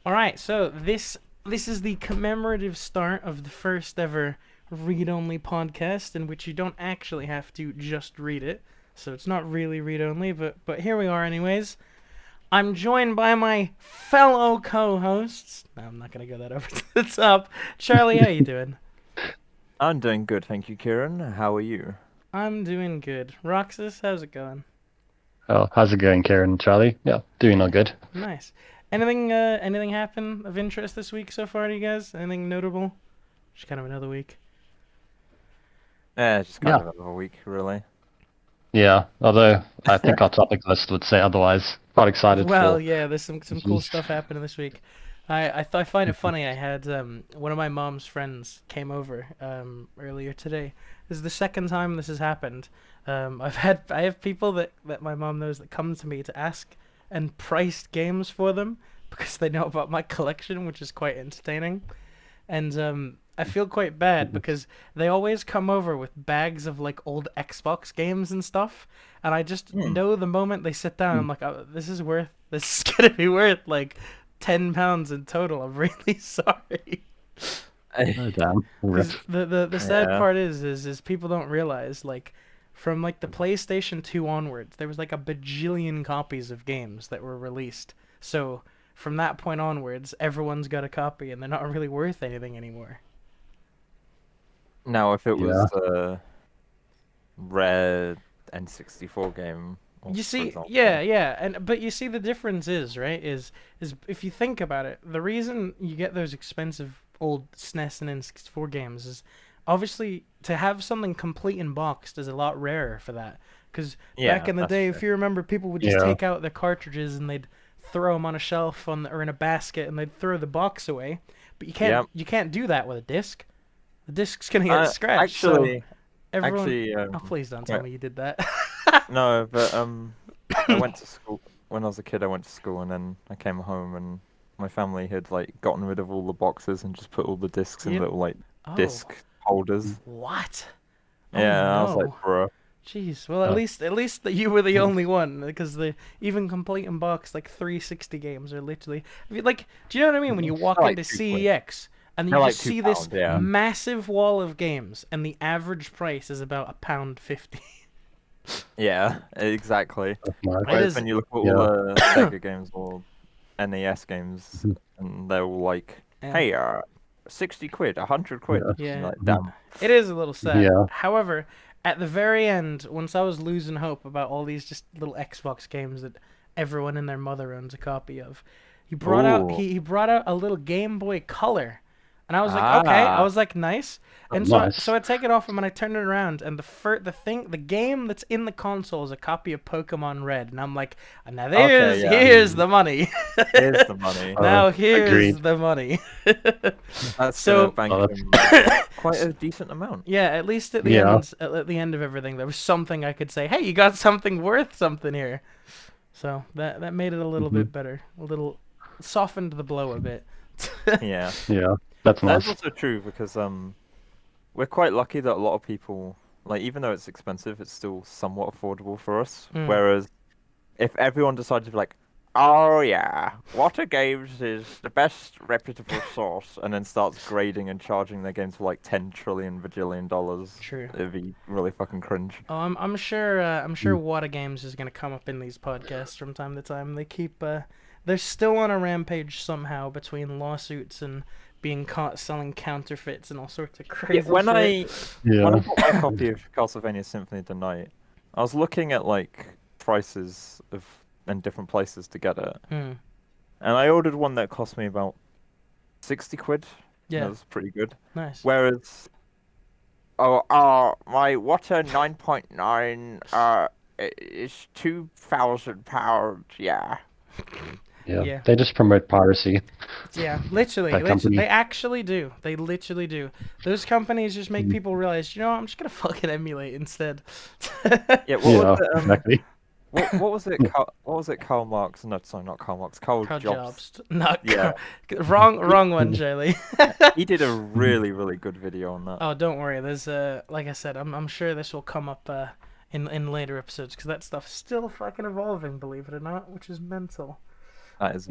All right, so this is the commemorative start of the first ever read-only podcast in which you don't actually have to just read it. So it's not really read-only, but here we are anyways. I'm joined by my fellow co-hosts. No, I'm not gonna go that over the top. Charlie, how you doing? I'm doing good, thank you, Kieran. How are you? I'm doing good. Roxas, how's it going? Oh, how's it going, Karen, Charlie? Yeah, doing all good. Nice. Anything happen of interest this week so far to you guys? Anything notable? Just kind of another week. Yeah, just kind Yeah, of another week, really. yeah. Although I think our topic list would say otherwise. Quite excited Well, for yeah, there's some cool reviews. stuff happening this week. I find it funny. I had one of my mom's friends came over earlier today. This is the second time this has happened. I have people that my mom knows that come to me to ask and priced games for them because they know about my collection, which is quite entertaining. And I feel quite bad because they always come over with bags of like old Xbox games and stuff, and I just Hmm. know the moment they sit down, I'm like, oh, this is gonna be worth like £10 in total. I'm really sorry. Oh, damn. Rip. Because the sad Yeah. part is people don't realize like from like the PlayStation 2 onwards, there was like a bajillion copies of games that were released. So from that point onwards, everyone's got a copy, and they're not really worth anything anymore. Now, if it was Yeah. the rare N64 game, You for see, yeah, example. yeah, and but you see the difference is right is if you think about it, the reason you get those expensive old SNES and N64 games is obviously to have something complete and boxed is a lot rarer for that. Because back Yeah, in the that's day, true. if you remember, people would just Yeah. take out their cartridges and they'd throw them on a shelf or in a basket and they'd throw the box away. But Yeah. you can't do that with a disc. The disc's gonna get Uh, scratched. So actually, everyone, actually, oh please don't tell wait, me you did that. no, but I went to school when I was a kid. I went to school and then I came home and my family had like gotten rid of all the boxes and just put all the discs in You, little like oh. disc holders. What? Oh Yeah, and I was like, no. bro. Jeez. Well, Uh, at least that you were the only one, because the even complete in box like 360 games are literally like. Do you know what I mean? When you walk They're like into 2 quid. CEX and you They're like just two see this pounds, yeah. massive wall of games, and the average price is about £1.50. Yeah, exactly. that's nice. It Whereas is. when you look at all Yeah. the Sega games or NES games, and they're all like, Yeah. hey, 60 quid, 100 quid. Yeah. And you're Yeah. like, damn. It is a little sad. Yeah. However, at the very end, once I was losing hope about all these just little Xbox games that everyone and their mother owns a copy of, Ooh. he brought out a little Game Boy Color, and I was like, okay, I Ah. was like, nice. Oh, And nice. so I take it off him and I turn it around, and the game that's in the console is a copy of Pokemon Red, and I'm like, now Okay, yeah. here's the money. Here's the money. Now here's Agreed. the money. That's gonna So bank Oh, him quite a decent amount. yeah, at least yeah. at the end of everything, there was something I could say. Hey, you got something worth something here. So that made it a little hmm bit better, a little softened the blow a bit. Yeah. Yeah. That's That's nice. also true because we're quite lucky that a lot of people, like, even though it's expensive, it's still somewhat affordable for us. Mm. Whereas if everyone decided to be like, oh yeah, Water Games is the best reputable source, and then starts grading and charging their games for like 10 trillion bajillion dollars, True. it'd be really fucking cringe. Oh, I'm sure Wada Games is gonna come up in these podcasts from time to time. They keep they're still on a rampage somehow between lawsuits and being caught selling counterfeits and all sorts of Yeah, crazy when shit. I Yeah. bought my copy of Castlevania Symphony of the Night, I was looking at like prices of in different places to get it, Mm. and I ordered one that cost me about 60 quid. And Yeah, that was pretty good. nice. Whereas my Water 9.9 is £2,000. Yeah. Yeah. Yeah. They just promote piracy. Yeah, literally, That company. they actually do. They literally do. Those companies just make people realize, you know, I'm just gonna fucking emulate instead. Yeah. What Yeah. was it? Exactly. What was it? What was it? Karl Marx? No, sorry, not Karl Marx. Karl Carl Jobs. Jobs. Not Yeah. wrong one, Charlie. He did a really good video on that. Oh, don't worry. There's like I said, I'm sure this will come up in later episodes because that stuff's still fucking evolving, believe it or not, which is mental. That is.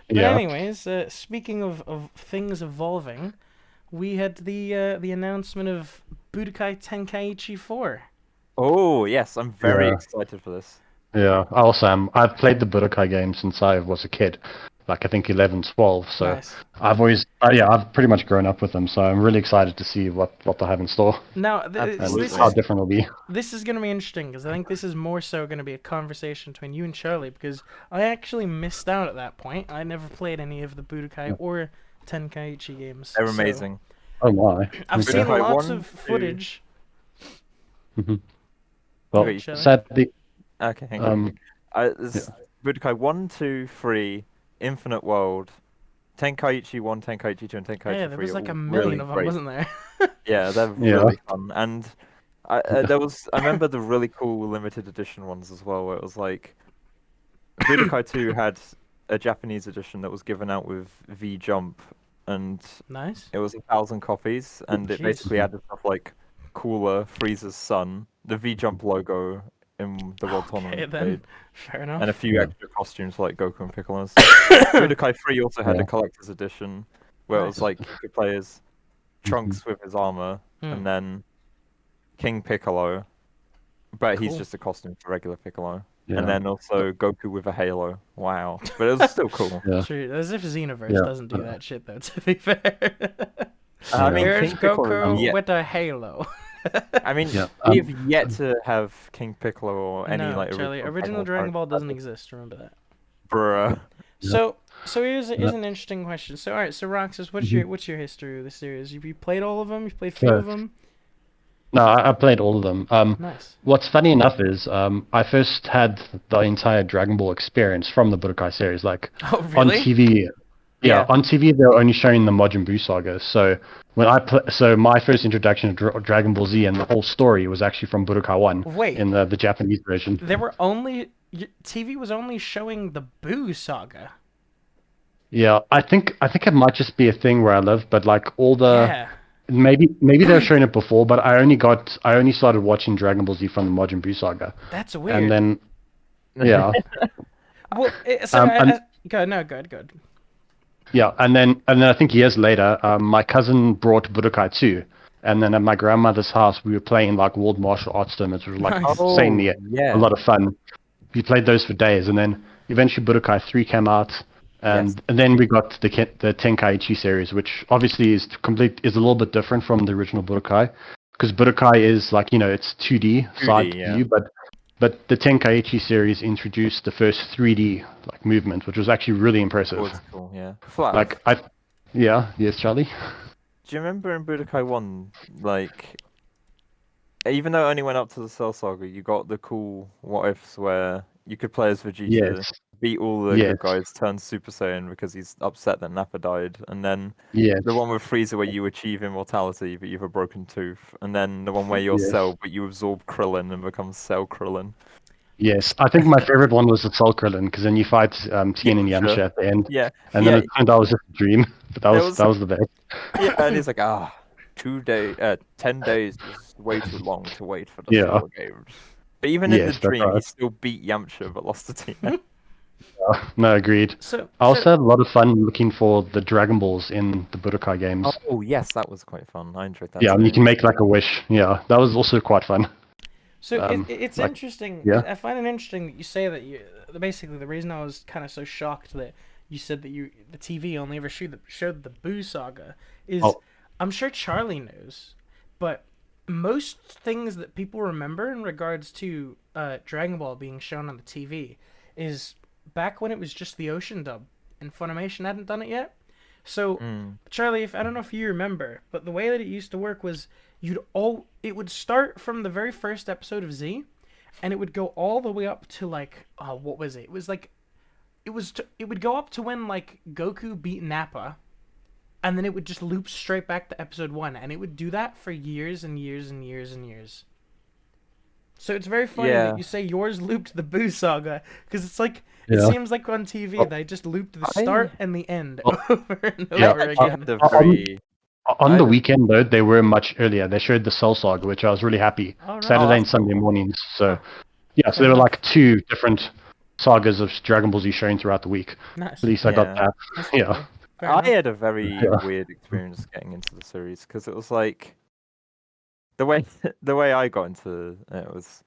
But Yeah. anyways, speaking of things evolving, we had the announcement of Budokai Tenkaichi 4. Oh yes, I'm very Yeah. excited for this. Yeah. I also am. I've played the Budokai game since I was a kid, like I think 11, 12. So Nice. I've always, yeah, I've pretty much grown up with them. So I'm really excited to see what they have in store Now, and this Absolutely. how is different it'll be. this is going to be interesting because I think this is more so going to be a conversation between you and Charlie because I actually missed out at that point. I never played any of the Budokai or Tenkaichi games. They're so amazing. Oh my. I've Okay. seen Budokai lots 1, of 2. footage. hmm Go Well, ahead, Charlie. sadly, Okay, thank you. yeah. It's Budokai 1, 2, 3, Infinite World, Tenkaichi 1, Tenkaichi 2, and Oh, yeah, Tenkaichi there 3 was are like a all million really of them, great. wasn't there? Yeah, they're Yeah. really fun. And I remember the really cool limited edition ones as well, where it was like Budokai 2 had a Japanese edition that was given out with V Jump, and Nice. it was 1,000 copies, and it Jeez. basically added stuff like Cooler, Frieza's son, the V Jump logo in the World Okay, Tournament then. stage, Fair and a enough. few Yeah. extra costumes like Goku and Piccolo's. Budokai 3 also had Yeah. a collector's edition, where it was Nice. like you could play as Mhm. Trunks with his armor, Hmm. and then King Piccolo, but he's Cool. just a costume for regular Piccolo. Yeah. And then also Goku with a halo. Wow. But it was still cool. Yeah. True. As if Xenoverse Yeah. doesn't do that shit, though, to be fair. I mean, Here's King Piccolo, Goku with a halo. I mean, Yeah. we have yet to have King Piccolo or any No, like Charlie, original Dragon Ball doesn't exist. Remember that. Bruh. So here's Yeah. an interesting question. So all right, so Roxas, Mhm. what's your history with the series? Have you played all of them? You've played a few of them? No, I played all of them. Nice. What's funny enough is I first had the entire Dragon Ball experience from the Budokai series. Like Oh on really? TV, Yeah. on TV they were only showing the Majin Buu saga. So when so my first introduction to Dragon Ball Z and the whole story was actually from Budokai 1 Wait, in the Japanese version. there were only TV was only showing the Boo saga. Yeah, I think it might just be a thing where I live, but like all the Yeah, maybe they were showing it before, but I only started watching Dragon Ball Z from the Majin Buu saga, that's and weird. then yeah. Well, sorry, and good. Yeah, and then I think years later, my cousin brought Budokai 2, and then at my grandmother's house we were playing like World Martial Arts tournaments, which was like Nice. insanely yeah. a lot of fun. We played those for days, and then eventually Budokai 3 came out, and then we got the Tenkaichi series, which obviously is a little bit different from the original Budokai, because Budokai is like it's 2D side 2D, yeah. view, but the Tenkaichi series introduced the first 3D like movement, which was actually really impressive. Oh, it's cool, yeah. Flav, Like yes, Charlie. do you remember in Budokai 1, like, even though it only went up to the Cell Saga, you got the cool what ifs where you could play as Vegeta, Yes. beat all the Yes. good guys, turn Super Saiyan because he's upset that Nappa died, and then Yes. the one with Frieza where you achieve immortality but you have a broken tooth, and then the one where you're Yes. Cell but you absorb Krillin and become Cell Krillin. Yes. I think my favorite one was the Soul Krillin, because then you fight Tien and Yamcha. Yamcha at the end, Yeah, and yeah, then it turned out it was just a dream. But There that was the best. yeah, and he's like, 10 days is way too long to wait for the Yeah. Cell games. But even in the Yes, that's dream, he right. still beat Yamcha but lost to Tien. No, agreed. So I also had a lot of fun looking for the Dragon Balls in the Budokai games. Oh yes, that was quite fun. I enjoyed that Yeah, and too. you can make like a wish. Yeah, that was also quite fun. it's like, interesting. yeah. I find it interesting that you say that basically the reason I was kind of so shocked that you said that the TV only ever showed the Boo saga is Oh. I'm sure Charlie knows, but most things that people remember in regards to Dragon Ball being shown on the TV is back when it was just the Ocean dub and Funimation hadn't done it yet. So Charlie, I don't know if you remember, but the way that it used to work was it would start from the very first episode of Z, and it would go all the way up to like what was it? It was like it would go up to when like Goku beat Nappa, and then it would just loop straight back to episode 1, and it would do that for years and years and years and years. So it's very funny Yeah. that you say yours looped the Boo saga, because it's like it Yeah. seems like on TV they just looped the start and the end Oh. over and Yeah. over I again. had the On- very On I the had a- weekend though, they were much earlier. They showed the Cell Saga, which I was really happy. All right. Saturday and that's Sunday cool. mornings. So Huh. yeah, so Fair there were enough. like two different sagas of Dragon Ball Z showing throughout the week. Nice. At least I got Yeah. that. That's Yeah. cool. Fair I enough. had a very Yeah. weird experience getting into the series because it was like the way the way I got into it was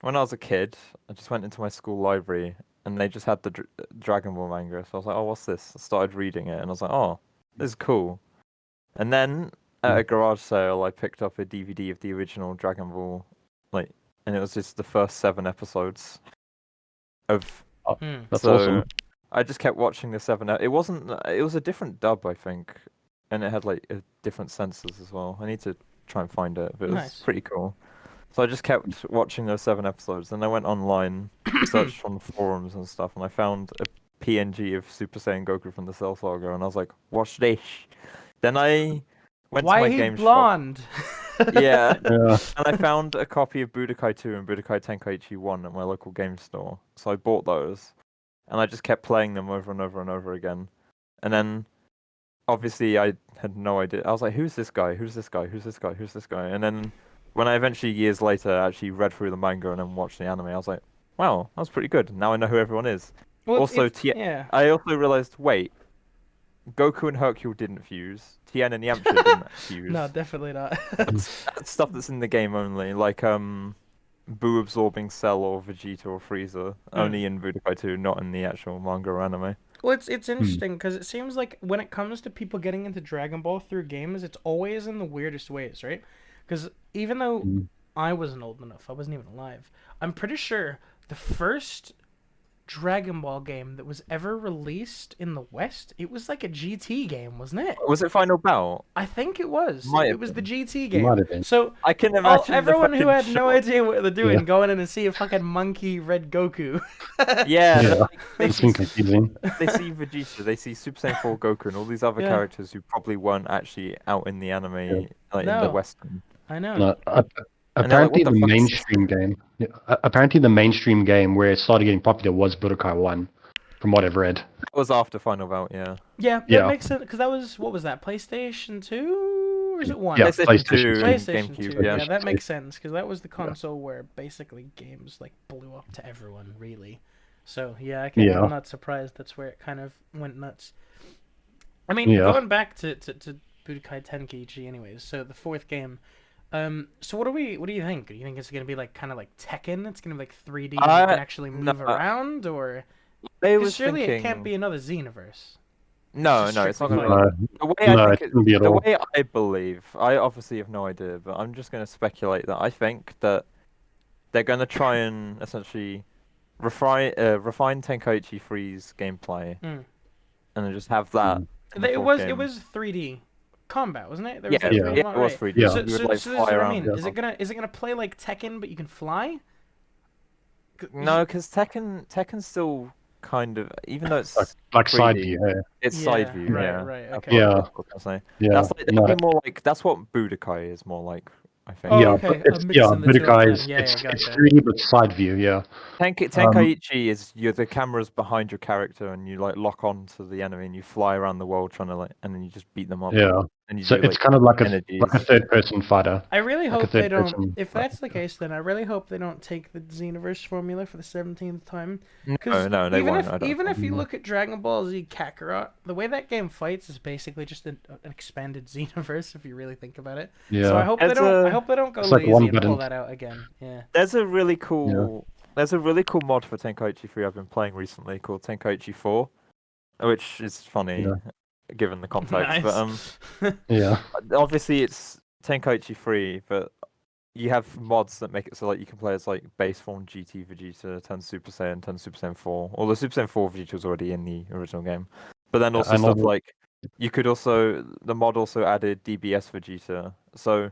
when I was a kid. I just went into my school library and they just had the Dragon Ball manga. So I was like, "Oh, what's this?" I started reading it and I was like, "Oh, this is cool." And then at a garage sale, I picked up a DVD of the original Dragon Ball, like, and it was just the first 7 episodes of. That's So awesome. I just kept watching the 7. It wasn't. It was a different dub, I think, and it had like different censors as well. I need to try and find it, but it was Nice. pretty cool. So I just kept watching those 7 episodes, and I went online, searched on forums and stuff, and I found a PNG of Super Saiyan Goku from the Cell Saga, and I was like, "Watch this." Then I went Why to my he game shop. blonde? Yeah, Yeah. and I found a copy of Budokai 2 and Budokai Tenkaichi 1 at my local game store. So I bought those, and I just kept playing them over and over and over again. And then, obviously, I had no idea. I was like, "Who's this guy? Who's this guy? Who's this guy? Who's this guy?" And then, when I eventually, years later, actually read through the manga and then watched the anime, I was like, "Wow, that's pretty good. Now I know who everyone is." Well, Also, yeah. I also realized, wait, Goku and Hercule didn't fuse. Tien and Yamcha didn't fuse. No, definitely not. That's stuff that's in the game only, like Boo absorbing Cell or Vegeta or Frieza, only in Budokai 2, not in the actual manga or anime. Well, it's interesting because it seems like when it comes to people getting into Dragon Ball through games, it's always in the weirdest ways, right? Because even though I wasn't old enough, I wasn't even alive, I'm pretty sure the first Dragon Ball game that was ever released in the West, it was like a GT game, wasn't it? Was it Final Bout? I think it was. Might It have was the been. GT Might game. have been. So I can imagine everyone who had no shock. idea what they're doing Yeah. going in and see a fucking monkey red Goku. Yeah, Yeah. like, they It's see been confusing. they see Vegeta, they see Super Saiyan 4 Goku, and all these other Yeah. characters who probably weren't actually out in the anime, like in the No. Western. I know. No, And they're like, apparently "What the the fuck is this?" mainstream game. Yeah, apparently the mainstream game where it started getting popular was Budokai 1, from what I've read. That was after Final Bout, yeah. Yeah, that Yeah. makes sense because that was what was that PlayStation 2 or is it 1? Yeah, PlayStation 2 PlayStation and PlayStation 2. GameCube, Yeah, yeah. that makes sense because that was the console where basically games like blew up to everyone really. So yeah, Yeah. I'm not surprised that's where it kind of went nuts. I mean, Yeah. going back to Budokai Tenkaichi, anyways. So the 4th game. So what do you think? Do you think it's gonna be like kind of like Tekken? It's gonna be like 3D and you can actually move around, or They 'cause was surely thinking... it can't be another Xenoverse. No, It's no, it's not strictly gonna fighting. be. The way No, I it think shouldn't be at the all. way I believe, I obviously have no idea, but I'm just gonna speculate that I think that they're gonna try and essentially refine Tenkaichi 3's gameplay, and then just have that. in the It fourth was game. 3D combat, wasn't it? There Yeah, was like Yeah. 3D yeah, combat, it was right. 3D. Yeah. So, You would so, like so this fly is what I around. mean. Yeah. Is it gonna play like Tekken, but you can fly? No, because Tekken's still kind of, even though it's Like 3D, side view. Yeah. it's side Yeah, view. right, Yeah, right, That's okay. what- Yeah. that's what I was gonna say. Yeah. That's like No, that'd be more like that's what Budokai is more like. I think. Oh, yeah, okay, but I'm it's, yeah, mixing the two up Budokai then. is Yeah, it's gotcha. 3D but side view. Yeah. Tenkaichi is the camera's behind your character and you like lock on to the enemy and you fly around the world trying to like and then you just beat them up. Yeah. And you So do, it's kind of like a energies. third-person fighter. I really Like a hope they third don't. person If that's the case, then I really hope they don't take the Xenoverse formula for the 17th time. No, they even won't. I if don't even if think. you look at Dragon Ball Z Kakarot, the way that game fights is basically just an expanded Xenoverse. If you really think about it. Yeah. So I hope they It's don't. I a- hope they don't go it's like lazy one and pull button. that out again. Yeah. There's a really cool mod for Tenkaichi 3 I've been playing recently called Tenkaichi 4, which is funny given the context. Nice. But Yeah. obviously it's Tenkaichi 3, but you have mods that make it so like you can play as like base form GT Vegeta, turn Super Saiyan, turn Super Saiyan 4. Although Super Saiyan 4 Vegeta was already in the original game. But then also I know stuff like you could also the mod also added DBS Vegeta. So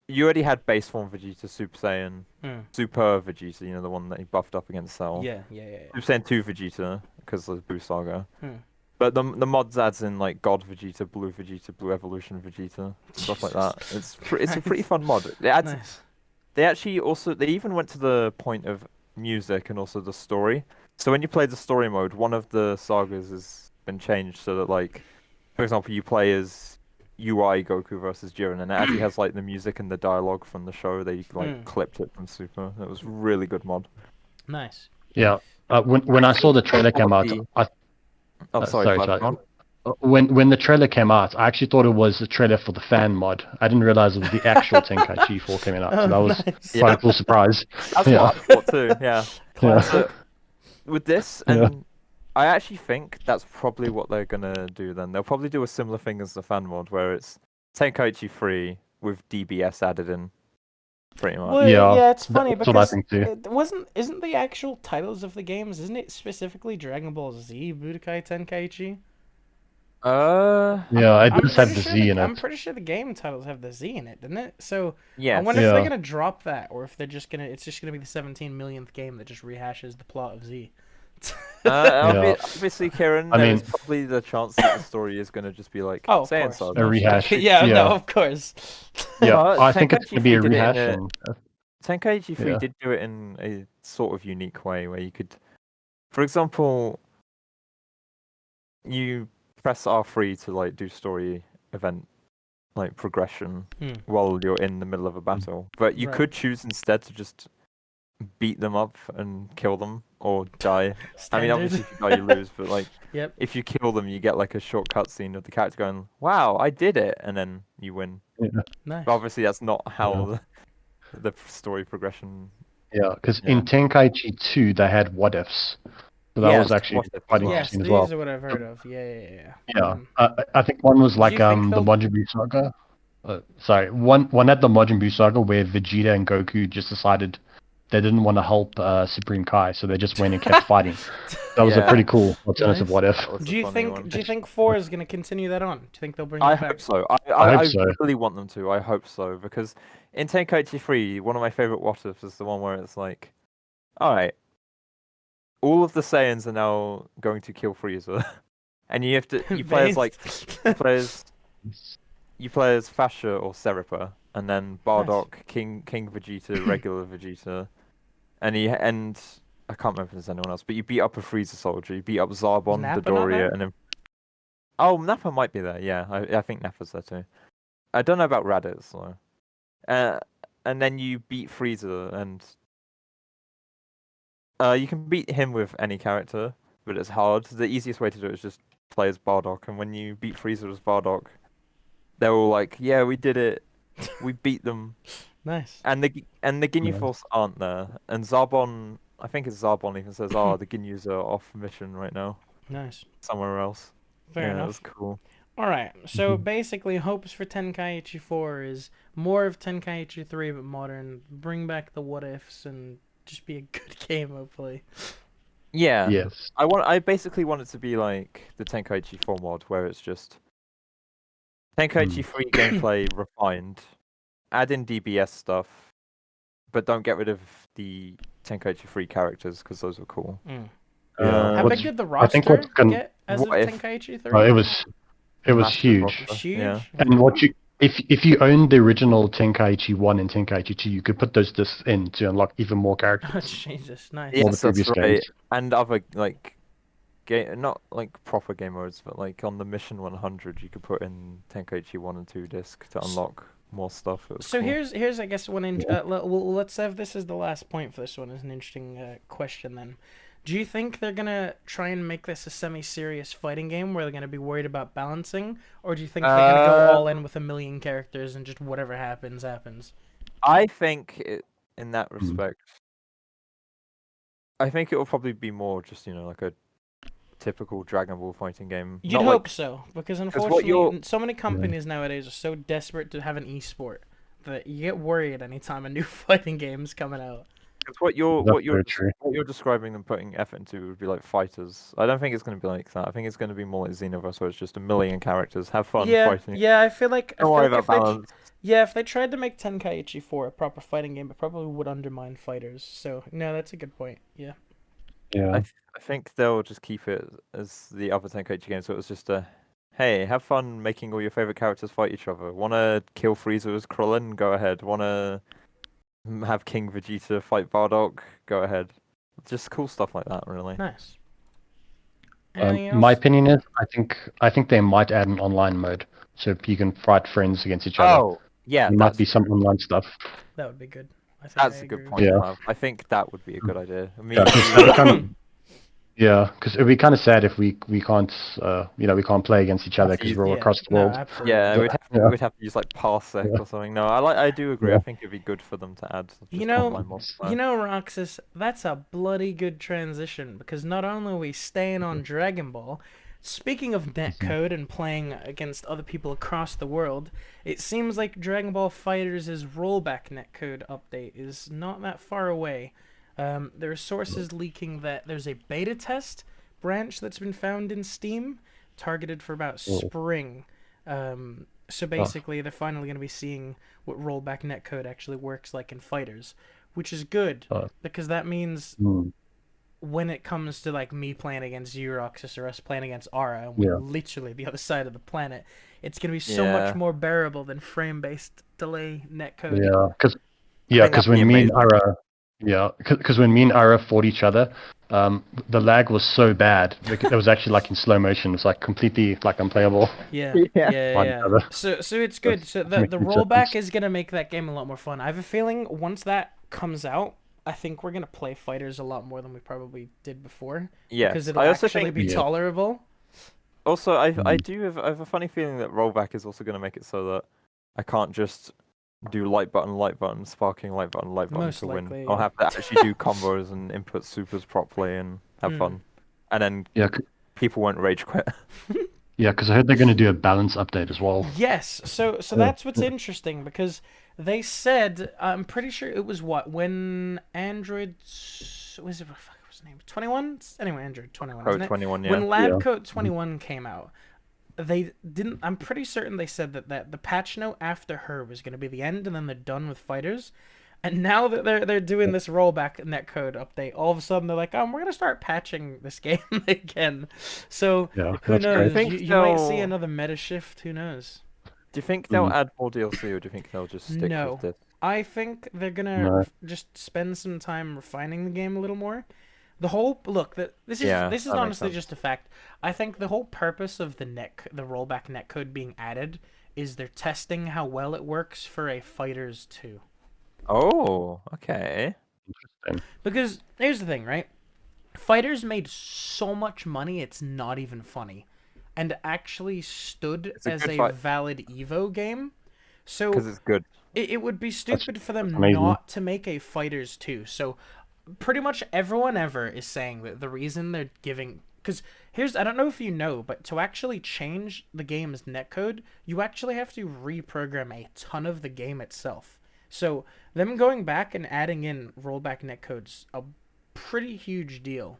you already had base form Vegeta, Super Saiyan, Super Vegeta, you know, the one that he buffed up against Cell. Yeah. Super Saiyan 2 Vegeta, because of Boo Saga. Hmm. But the mods adds in like God Vegeta, Blue Evolution Vegeta, stuff like that. It's a pretty fun mod. It adds, Nice. They even went to the point of music and also the story. So when you play the story mode, one of the sagas has been changed so that like, for example, you play as UI Goku versus Jiren, and it actually has like the music and the dialogue from the show. They like clipped it from Super. It was really good mod. Nice. Yeah. When I saw the trailer come out, Oh, sorry, sorry, Clive, sorry. go on. When the trailer came out, I actually thought it was a trailer for the fan mod. I didn't realize it was the actual Tenkaichi 4 coming out, so Oh, that was nice. quite Yeah. a cool surprise. That's Yeah. what I thought too. Yeah. Classic. So with this, Yeah. and I actually think that's probably what they're gonna do. Then they'll probably do a similar thing as the fan mod, where it's Tenkaichi 3 with DBS added in, pretty much. Well, Yeah, yeah, it's funny that's what I because think too. isn't the actual titles of the games, isn't it specifically Dragon Ball Z Budokai Tenkaichi? Yeah, it I'm does have pretty the sure Z in I'm it. pretty sure the game titles have the Z in it, didn't it? So I Yes. wonder if they're Yeah. gonna drop that, or if they're just gonna it's just gonna be the 17 millionth game that just rehashes the plot of Z. Yeah. Obviously, Kieran, I there's mean- probably the chance that the story is gonna just be like Oh, of Saiyan course. Saga. A No shit. rehash. Yeah, no, Yeah. of course. Yeah, But I think it's Tenkaichi gonna be 3 a did it rehash. in And, Tenkaichi 3 yeah. did do it in a sort of unique way where you could, for example, you press R3 to like do story event like progression Hmm. while you're in the middle of a battle, but you Right. could choose instead to just beat them up and kill them or die. I mean, Standard. obviously if you die you lose, but like Yep. if you kill them you get like a short cutscene of the character going, "Wow, I did it," and then you win. Nice. But obviously that's not how the story progression. Yeah, because Yeah. in Tenkaichi 2 they had what ifs. So that Yes, was actually what if as quite well. Yes, interesting as these well. are what I've heard of. Yeah. Yeah, I think one was like you think the they'll- Majin Buu Saga. Sorry, one had the Majin Buu Saga where Vegeta and Goku just decided they didn't want to help Supreme Kai, so they just went and kept fighting. That was a pretty cool alternative Nice. what if. That was Do a you funny think? one. Do you think 4 is gonna continue that on? Do you think they'll bring I it back? hope so. I I hope so. really want them to. I hope so because in Tenkaichi 3, one of my favorite what ifs is the one where it's like, all right, all of the Saiyans are now going to kill Frieza, and you have to you play as like you play as Fascia or Seripa, and then Bardock, King Vegeta, regular Vegeta, and I can't remember if there's anyone else, but you beat up a Frieza soldier, you beat up Zarbon, Nappa not Dodoria, there? and then Nappa might be there. Yeah, I think Nappa's there too. I don't know about Raditz though. And then you beat Frieza, and you can beat him with any character, but it's hard. The easiest way to do it is just play as Bardock, and when you beat Frieza as Bardock, they're all like, "Yeah, we did it. We beat them." Nice. And the Ginyu Yeah. Force aren't there, and Zarbon. I think it's Zarbon even says, "Oh, the Ginyus are off mission right now, Nice. somewhere else." Fair yeah, enough. That was cool. Alright, so basically hopes for Tenkaichi 4 is more of Tenkaichi 3 but modern, bring back the what ifs and just be a good game hopefully. Yeah. Yes. I basically want it to be like the Tenkaichi 4 mod, where it's just Tenkaichi 3 gameplay refined, add in DBS stuff, but don't get rid of the Tenkaichi 3 characters because those were cool. Yeah. How What's- big did the I think roster what's gonna- get as of what if- Tenkaichi 3? it was Massive huge. roster, It's huge. Yeah. And what you if you owned the original Tenkaichi 1 and Tenkaichi 2, you could put those discs in to unlock even more Oh, characters. Jesus, nice. all the Yes, that's previous right. games. And other like game, not like proper game modes, but like on the Mission 100, you could put in Tenkaichi 1 and 2 disc to unlock more stuff. It was So cool. here's I guess let's have this as the last point for this one as an interesting question then. Do you think they're gonna try and make this a semi-serious fighting game where they're gonna be worried about balancing, or do you think they're gonna go all in with a million characters and just whatever happens happens? I think in that respect, I think it will probably be more just like a typical Dragon Ball fighting game. You'd Not hope like, so, because what unfortunately, you're- so many companies nowadays are so desperate to have an esport that you get worried anytime a new fighting game's coming out. 'cause what you're That's what you're very true. what you're describing them putting effort into would be like FighterZ. I don't think it's going to be like that. I think it's going to be more like Xenoverse, where it's just a million characters. Have fun fighting. Yeah, I feel like Don't worry about balance. if they tried to make Tenkaichi 4 a proper fighting game, it probably would undermine fighters. So no, that's a good point. Yeah. Yeah. I think they'll just keep it as the other Tenkaichi games. So it was just hey, have fun making all your favorite characters fight each other. Wanna kill Frieza as Krillin? Go ahead. Wanna have King Vegeta fight Bardock? Go ahead. Just cool stuff like that, really. Nice. Anything else? My opinion is, I think they might add an online mode, so you can fight friends against each other. Oh, yeah. There might be some online stuff. That would be good. I think That's I a good agree. point. Yeah. To have. I think that would be a good idea. I mean, Yeah, 'cause that'd kind of, yeah, because it'd be kind of sad if we can't, we can't play against each other because we're all Yeah, across the no, world. absolutely. yeah, So, yeah, we'd have to use like parsec Yeah. or something. No, I do agree. Yeah. I think it'd be good for them to add You just know, online multiplayer. you know, Roxas, that's a bloody good transition because not only are we staying on Dragon Ball, speaking of netcode and playing against other people across the world, it seems like Dragon Ball FighterZ rollback netcode update is not that far away. There are sources leaking that there's a beta test branch that's been found in Steam, targeted for about spring. So basically, they're finally going to be seeing what rollback netcode actually works like in fighters, which is good because that means Mm, when it comes to like me playing against you, Roxas, or us playing against Ara, and we're yeah. literally the other side of the planet, it's going to be so Yeah. much more bearable than frame-based delay netcode. Yeah, because think that'd be when me and amazing. Ara, because when me and Ara fought each other, the lag was so bad. It was actually like in slow motion. It was like completely like unplayable. Yeah, Yeah. Fight each other. So it's good. So That makes the a huge rollback difference. is gonna make that game a lot more fun. I have a feeling once that comes out, I think we're gonna play fighters a lot more than we probably did before Yes. because it'll I also actually think be Yeah. tolerable. also I Mm. do have, I have a funny feeling that rollback is also going to make it so that I can't just do light button, sparking light button Most to win. likely, I'll yeah. have to actually do combos and input supers properly and have Mm. fun. And then Yeah, people won't rage quit. yeah, because I heard they're going to do a balance update as well. Yes, so Yeah. that's what's interesting because they said I'm pretty sure it was when Android was it what was his name 21 anyway Android 21 Code isn't it 21, yeah. when LabCoat 21 came out they didn't I'm pretty certain they said that the patch note after her was going to be the end and then they're done with fighters. And now that they're doing this rollback netcode update, all of a sudden they're like, we're gonna start patching this game again. So Yeah, who that's great. knows? think You might see they'll- another meta shift. Who knows? Do you think they'll Mm. add more DLC or do you think they'll just stick No. with this? I think they're gonna No. just spend some time refining the game a little more. The whole look that this is Yeah, this is that makes honestly sense. just a fact. I think the whole purpose of the rollback netcode being added is they're testing how well it works for a Fighters 2. Oh, okay. Because here's the thing, right? Fighters made so much money it's not even funny, and actually stood It's a as good a fight. valid Evo game. So Because it's good. it would be stupid for them amazing. not to make a Fighters 2. So pretty much everyone ever is saying that the reason they're giving because here's I don't know if you know, but to actually change the game's netcode, you actually have to reprogram a ton of the game itself. So them going back and adding in rollback netcode's a pretty huge deal.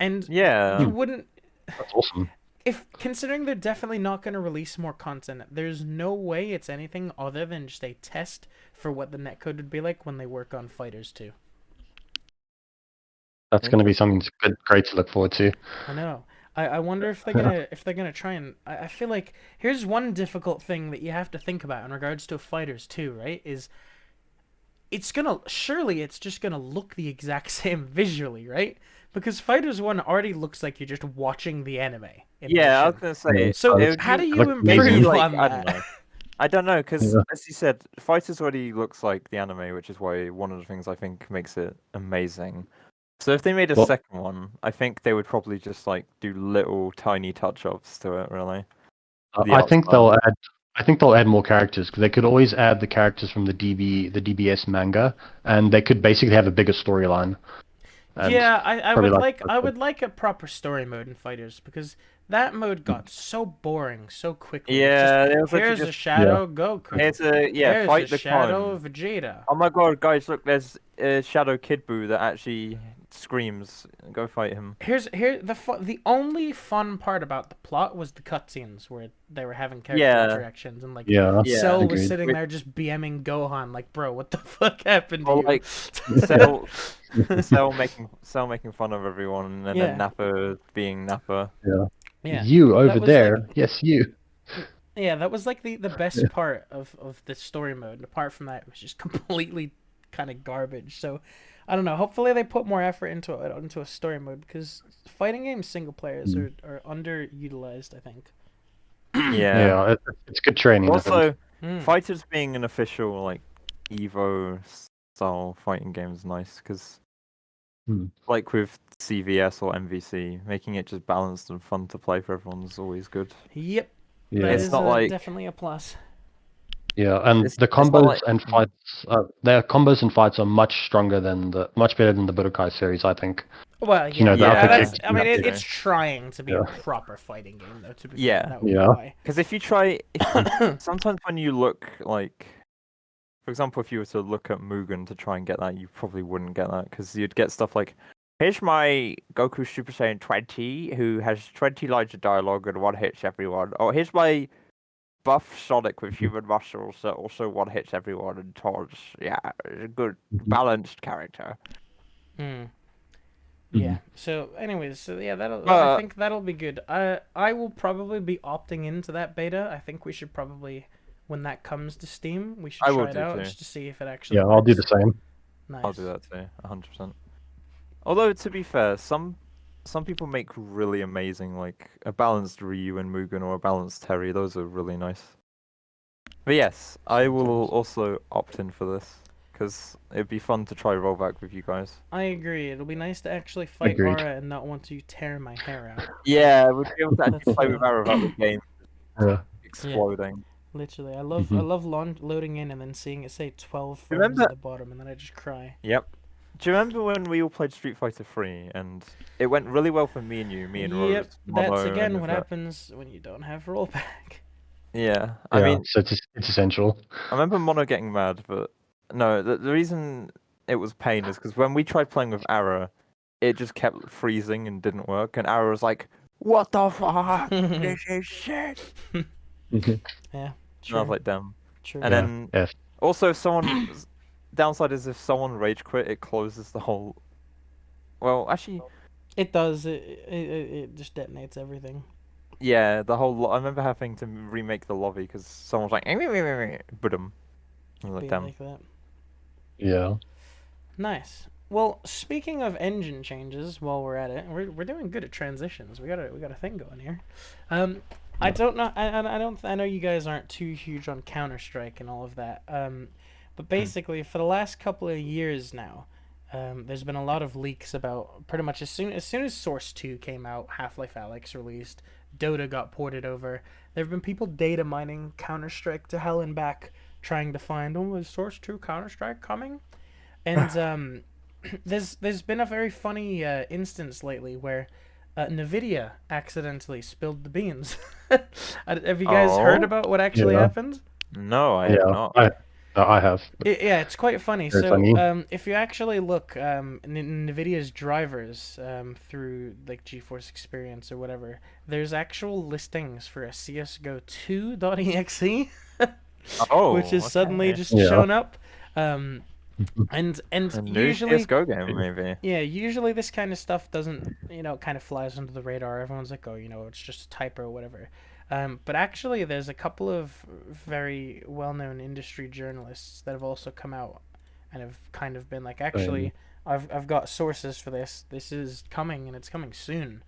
And Yeah. you wouldn't That's awesome. if considering they're definitely not going to release more content, there's no way it's anything other than just a test for what the netcode would be like when they work on Fighters 2. That's going to be something great to look forward to. I know. I wonder if they're gonna try and I feel like here's one difficult thing that you have to think about in regards to Fighters 2, right? Is it's just gonna look the exact same visually, right? Because Fighters 1 already looks like you're just watching the anime. Yeah, I was animation. gonna say. So it would how do be- you look improve amazing. like, on I that? don't know. I don't know, because Yeah. as you said, Fighters already looks like the anime, which is why one of the things I think makes it amazing. So if they made a Well- second one, I think they would probably just like do little tiny touch-ups to it, really. The I think art style. they'll add more characters because they could always add the characters from the DBS manga, and they could basically have a bigger storyline. And Yeah, I probably would like- I would like a proper story mode in Fighters because that mode got so boring so quickly. It's Yeah, just, it was like here's a just Shadow Goku. here's There's fight a the Shadow clone. Vegeta. Oh my god, guys, look, there's a Shadow Kid Buu that actually screams. Go fight him. The only fun part about the plot was the cutscenes where they were having character Yeah. interactions and like Yeah, Yeah, Cell was agreed. sitting there just BMing Gohan like, bro, what the fuck happened to Or you? like Cell making fun of everyone, and Yeah. then Nappa being Nappa. yeah. You over was, like- there, yes, you. Yeah, that was like the best part of the story mode. And apart from that, it was just completely kind of garbage. So I don't know. Hopefully they put more effort into a story mode because fighting games single players are underutilized, I think. Yeah. Yeah, it's good training. I think. Also, Mm. Fighters being an official like Evo style fighting game is nice because, Hmm. like with CVS or MVC, making it just balanced and fun to play for everyone is always good. Yep, Yeah. that It's is not like definitely a plus. Yeah, and the it's not combos like and fights, their combos and fights are much better than the Budokai series, I think. Well, You know, the Yeah, upper that's. kick. I mean, that's true. it's trying to be a Yeah. proper fighting game, though. To be fair, Yeah. that would be Yeah. why. Because if you sometimes when you look like, for example, if you were to look at Mugen to try and get that, you probably wouldn't get that because you'd get stuff like, here's my Goku Super Saiyan 20 who has 20 lines of dialogue and one hits everyone. Or here's my buff Sonic with human muscles that also one hits everyone and taunts. Yeah, a good balanced character. Hmm. Mhm. Yeah. So, anyways, I But think that'll be good. I will probably be opting into that beta. I think we should probably, when that comes to Steam, we should I will try it do out too. just to see if it actually Yeah, works. I'll do the same. Nice. I'll do that too, 100%. Although to be fair, some people make really amazing like a balanced Ryu and Mugen or a balanced Terry. Those are really nice. But yes, I will Sometimes. also opt in for this because it'd be fun to try rollback with you guys. I agree. It'll be nice to actually fight Agreed. Aura and not want to tear my hair out. Yeah, we'd be able to actually That's, play with Arrow without the game Yeah. exploding. Literally, I Mhm. love loading in and then seeing it say 12 frames Remember- at the bottom, and then I just cry. Yep. Do you remember when we all played Street Fighter 3 and it went really well for me and you, me and Yep, Rose? that's Mono, again and what that. happens when you don't have rollback. Yeah, I Yeah, mean, so it's essential. I remember Mono getting mad, but no, the reason it was pain is because when we tried playing with Ara, it just kept freezing and didn't work, and Ara was like, "What the fuck? This is shit." Mhm. Yeah, And I was true, like, "Damn." true. And Yeah, then yes. also, if someone downside is if someone rage quit, it closes the whole. Well, actually, It does. It just detonates everything. yeah, the whole. I remember having to remake the lobby because someone was like, "Budum." I was like, Be "Damn." like that. Yeah. Nice. Well, speaking of engine changes, while we're at it, we're doing good at transitions. We got a thing going here. I don't know. I know you guys aren't too huge on Counter Strike and all of that. But basically, for the last couple of years now, there's been a lot of leaks about pretty much as soon as Source 2 came out, Half-Life Alyx released, Dota got ported over. There have been people data mining Counter Strike to hell and back, trying to find, oh, is Source 2 Counter Strike coming? And there's been a very funny instance lately where Nvidia accidentally spilled the beans. Have you guys heard Oh? about what actually Yeah. happened? No, I have Yeah. not. I have. Yeah, it's quite funny. Very So, funny. if you actually look Nvidia's drivers through like GeForce Experience or whatever, there's actual listings for a CS:GO 2.exe, Oh, which has suddenly okay. just Yeah. shown up. And A new usually CS:GO game, maybe. yeah, usually this kind of stuff doesn't, kind of flies under the radar. Everyone's like, oh, it's just a typo or whatever. But actually, there's a couple of very well-known industry journalists that have also come out and have kind of been like, actually, I've got sources for this. This is coming, and it's coming soon.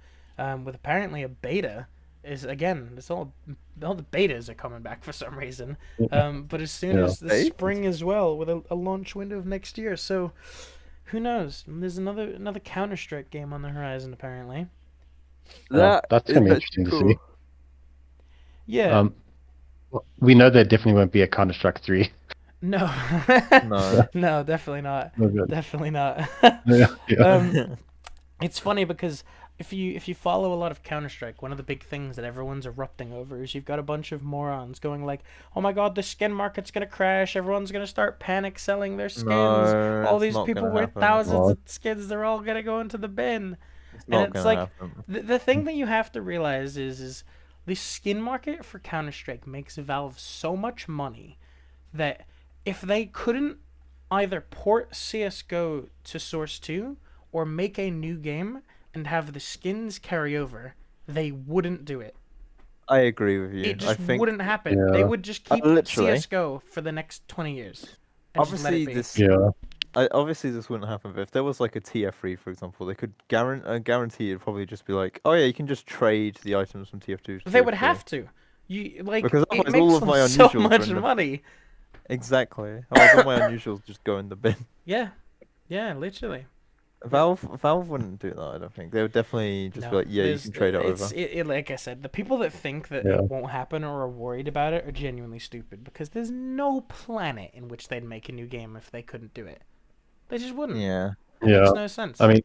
With apparently a beta is again, it's all the betas are coming back for some reason. But as soon Yeah. as the Betas? spring as well, with a launch window of next year, so. Who knows? There's another Counter Strike game on the horizon, apparently. That's gonna be that's interesting to cool. see. Yeah. We know there definitely won't be a Counter Strike 3. No. No. No, definitely not. Oh, good. Definitely not. Yeah. It's funny because if you follow a lot of Counter Strike, one of the big things that everyone's erupting over is you've got a bunch of morons going like, "Oh my God, the skin market's gonna crash. Everyone's gonna start panic selling their skins. No, All it's these not people gonna with happen. thousands Oh. of skins. They're all gonna go into the bin." It's And not it's gonna like happen. the thing that you have to realize is the skin market for Counter Strike makes Valve so much money that if they couldn't either port CS:GO to Source 2 or make a new game and have the skins carry over, they wouldn't do it. I agree with you. It I just think wouldn't happen. They Yeah. would just keep literally. CS:GO for the next 20 years. And just let obviously it be. this Yeah. obviously this wouldn't happen. But if there was like a TF3, for example, they could guarantee it'd probably just be like, oh yeah, you can just trade the items from TF2 to They would TF3. have to. You like Because it otherwise all makes of them my so unusuals are much in the- money. Exactly. Otherwise, all my unusuals just go in the bin. Yeah, yeah, literally. Valve wouldn't do that. I don't think they would definitely just be No, like, yeah, you there's can trade it it's over. like I said, the people that think that Yeah. it won't happen or are worried about it are genuinely stupid because there's no planet in which they'd make a new game if they couldn't do it. They just wouldn't. Yeah. It Yeah. makes no sense. I mean,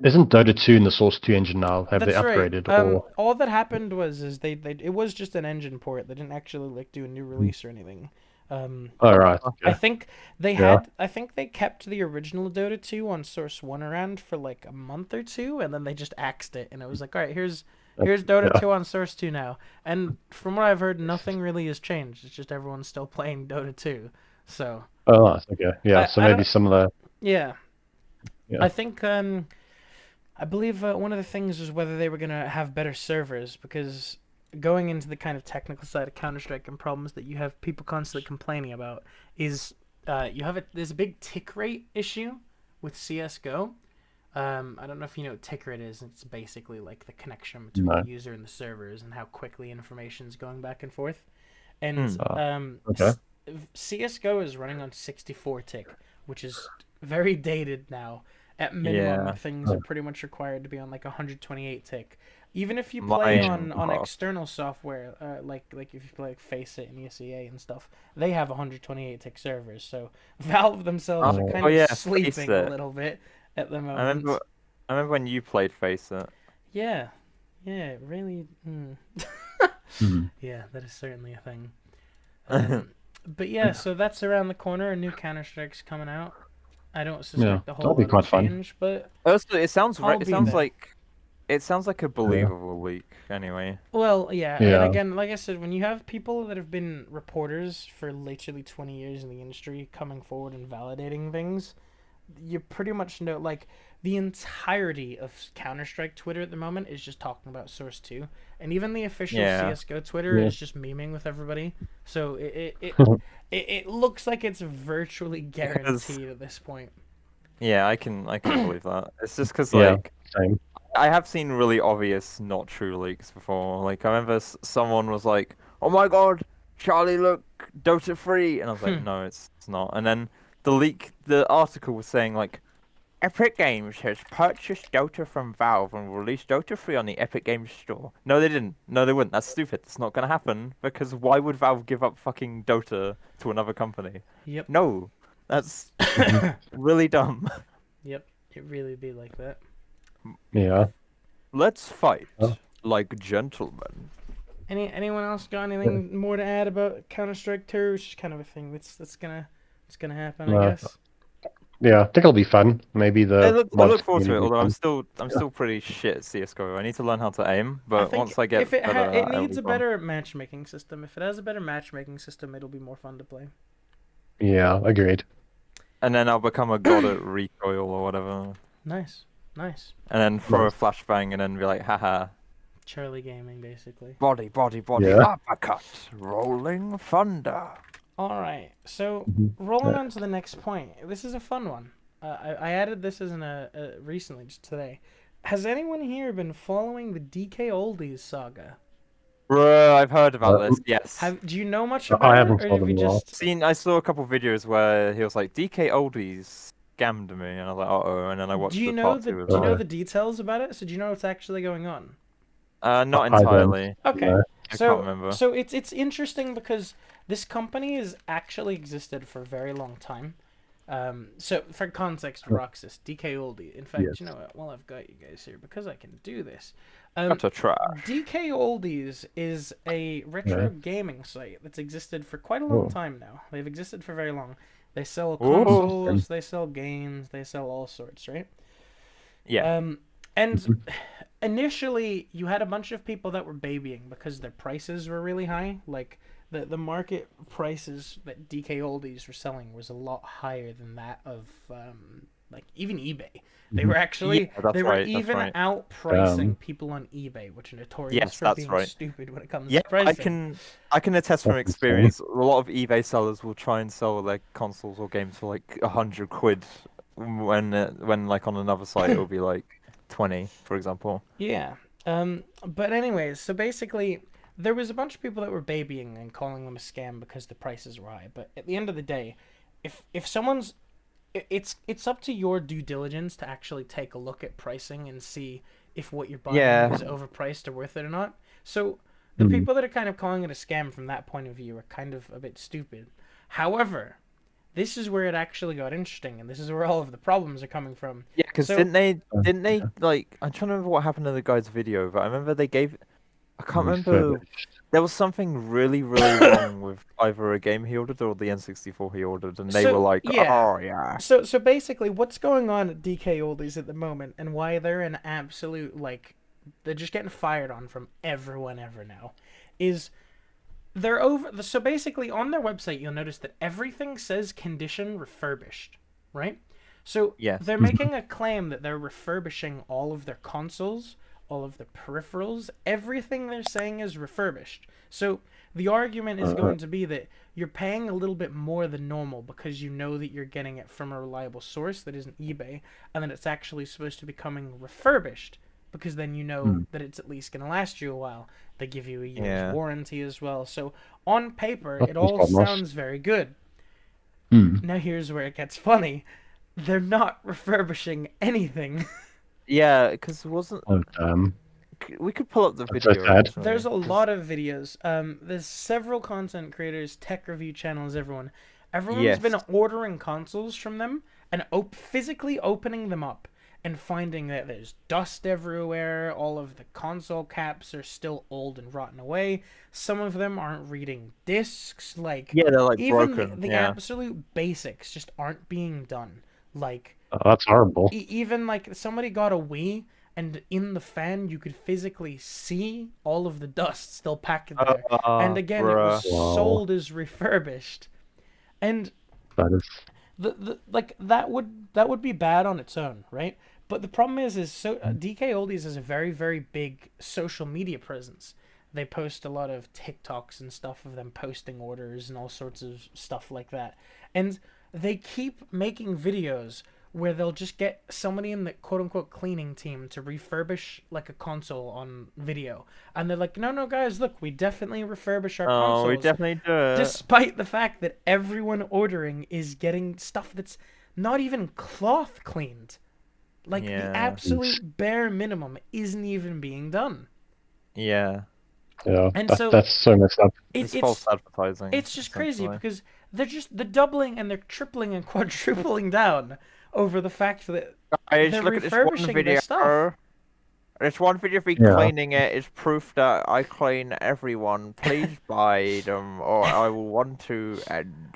isn't Dota 2 in the Source 2 engine now? Have they That's right. upgraded or? All that happened was they it was just an engine port. They didn't actually like do a new release or anything. Oh, right. I Okay. think Yeah. I think they kept the original Dota 2 on Source 1 around for like a month or two, and then they just axed it, and it was like, all right, here's Dota Yeah. 2 on Source 2 now. And from what I've heard, nothing really has changed. It's just everyone's still playing Dota 2. So Oh, nice. Okay. Yeah. So I maybe don't. similar. Yeah, Yeah. I think I believe one of the things was whether they were gonna have better servers because going into the kind of technical side of Counter Strike and problems that you have people constantly complaining about is there's a big tick rate issue with CS:GO. I don't know if you know what tick rate is. It's basically like the connection between No. the user and the servers and how quickly information is going back and forth. And Hmm. Okay. CS:GO is running on 64 tick, which is very dated now. At minimum, Yeah. things are pretty much required to be on like 128 tick. Even if you play Mine. on external software, like if you play like Faceit and ESEA and stuff, they have 128 tick servers. So Valve themselves are kind Oh of yeah, sleeping a Faceit. little bit at the I moment. remember. I remember when you played FaceIt. Yeah, yeah, really. Mhm. Yeah, that is certainly a thing. But yeah, so that's around the corner. A new Counter Strike's coming out. I don't Yeah. suspect a whole That'll be lot will quite fun. change, but Also, it sounds I'll it be sounds there. like a believable leak. Anyway. Well, yeah, and Yeah. again, like I said, when you have people that have been reporters for literally 20 years in the industry coming forward and validating things, you pretty much know, like, the entirety of Counter-Strike Twitter at the moment is just talking about Source 2, and even the official Yeah. CS:GO Twitter Yeah. is just memeing with everybody, so it looks like it's virtually guaranteed at this point. Yeah, I can believe that. It's just because Yeah. like Same. I have seen really obvious not true leaks before. Like I remember someone was like, "Oh my God, Charlie, look, Dota free," and I was like, "No, it's not." And then the article was saying like, "Epic Games has purchased Dota from Valve and will release Dota free on the Epic Games store." No, they didn't. No, they wouldn't. That's stupid. It's not gonna happen because why would Valve give up fucking Dota to another company? Yep. No, that's Mhm. really dumb. Yep. It really be like that. Yeah. Let's fight Oh. like gentlemen. Anyone else got anything more to add about Counter Strike 2? It's just kind of a thing that's gonna happen, I No. guess. Yeah. I think it'll be fun. Maybe I the look mods forward to it. community will Although be fun. I'm still pretty shit at CS:GO. I need to learn how to aim, I but think once I get if it better, it it'll needs be a fun. better matchmaking system. If it has a better matchmaking system, it'll be more fun to play. Yeah. Agreed. And then I'll become a god at recoil or whatever, Nice, nice. and then throw a Nice. flashbang and then be like, haha, Charlie Gaming, basically. body, Yeah. uppercut, rolling thunder. All right, so Mhm. rolling Yeah. on to the next point. This is a fun one. I added this as recently, just today. Has anyone here been following the DKOldies saga? Bro, I've heard about this. Yes. Do you know much I about haven't it, or saw have them you in a while. just? I saw a couple videos where he was like, DKOldies scammed me, and I was like, uh-oh, and then I watched Do you the know part 2 of do you know that. the details about it? So do you know what's actually going on? Not I don't. entirely. Okay. No. I can't remember. So it's interesting because this company has actually existed for a very long time. So for context, Roxas, DKOldie. In fact, Yes. you know what? Well, I've got you guys here because I can do this. That's a trash. DKOldies is a retro Yeah. gaming site that's existed for quite a long Oh. time now. They've existed for very long. They sell Ooh. consoles, they sell games, they sell all sorts, right? Yeah. And Mhm. initially, you had a bunch of people that were babying because their prices were really high. Like the market prices that DKOldies were selling was a lot higher than that of like even eBay. They were actually Yeah, that's they were right, that's even right. outpricing people on eBay, which are notorious Yes, for that's being right. stupid when it comes Yeah, to pricing. I can attest from That's insane. experience. A lot of eBay sellers will try and sell their consoles or games for like 100 quid, when like on another site it'll be like 20, for example. Yeah. But anyways, so basically there was a bunch of people that were babying and calling them a scam because the prices were high. But at the end of the day, if someone's it's up to your due diligence to actually take a look at pricing and see if what you're buying Yeah. is overpriced or worth it or not. So the Mhm. people that are kind of calling it a scam from that point of view are kind of a bit stupid. However, this is where it actually got interesting, and this is where all of the problems are coming from. Yeah, because So didn't they like I'm trying to remember what happened in the guy's video, but I remember they gave I can't remember. Refurbished. There was something really, really wrong with either a game he ordered or the N64 he ordered, and they were so like, yeah. "Oh yeah, So basically, what's going on at DKOldies at the moment, and why they're an absolute like, they're just getting fired on from everyone ever now, is they're over. So basically, on their website, you'll notice that everything says condition refurbished, right? So yes, they're making a claim that they're refurbishing all of their consoles, all of the peripherals, everything they're saying is refurbished. So the argument is going to be that you're paying a little bit more than normal because you know that you're getting it from a reliable source that isn't eBay, and then it's actually supposed to be coming refurbished because then you know Mm. that it's at least going to last you a while. They give you a year's yeah, warranty as well. So on paper, That it sounds all quite nice. sounds very good. Mm. Now here's where it gets funny. They're not refurbishing anything. yeah." Because it wasn't Oh, we could pull up the that's so video sad. actually. There's a 'Cause- lot of videos. There's several content creators, tech review channels, everyone's Yes, been ordering consoles from them and physically opening them up and finding that there's dust everywhere. All of the console caps are still old and rotten away. Some of them aren't reading discs. Like yeah, they're like even broken. the Yeah. absolute basics just aren't being done. Like Oh, that's horrible. even like somebody got a Wii, and in the fan you could physically see all of the dust still packed there. And again, it was Bruh. Wow. sold as refurbished, and That is. the like that would be bad on its own, right? But the problem is so DK Oldies is a very very big social media presence. They post a lot of TikToks and stuff of them posting orders and all sorts of stuff like that, and they keep making videos where they'll just get somebody in the quote unquote cleaning team to refurbish like a console on video. And they're like, no, no, guys, look, we definitely refurbish our Oh, we consoles. definitely do it. Despite the fact that everyone ordering is getting stuff that's not even cloth cleaned. Like the Yeah. absolute bare minimum isn't even being done. Yeah, Yeah. And That, so that's so messed up. it's false advertising. it's just crazy essentially. because they're doubling and they're tripling and quadrupling down over the fact that Guys, they're look at this refurbishing one their video. stuff. This one video of me Yeah. cleaning it is proof that I clean everyone. Please buy them, or I will want to. And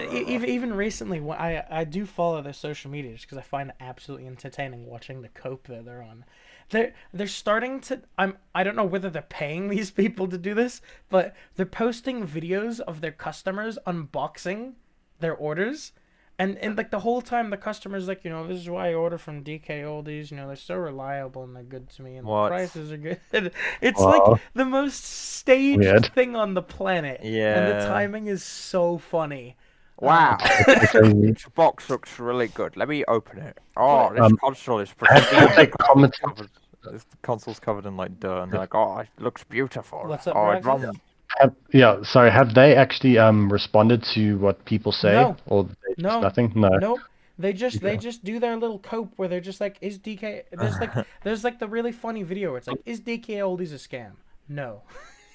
Even recently, I do follow their social media just because I find it absolutely entertaining watching the cope that they're on. They're starting to I don't know whether they're paying these people to do this, but they're posting videos of their customers unboxing their orders. And like the whole time the customer's like, this is why I order from DK Oldies, they're so reliable and they're good to me and What? the prices are good. It's Wow. like the most staged Weird. thing on the planet. And the Yeah. timing is so funny. Wow, Crazy. this box looks really good. Let me open it. Oh, this Um, console is I have pristine. to comment. This console's covered in like dirt, and they're like, "Oh, it looks beautiful." What's up, Oh, it Braxton? runs. Yeah, sorry. Have they actually responded to what people say, No. or they just No. nothing? No. Nope. They just Okay. do their little cope where they're just like, is DK there's like the really funny video where it's like, is DK Oldies a scam? No.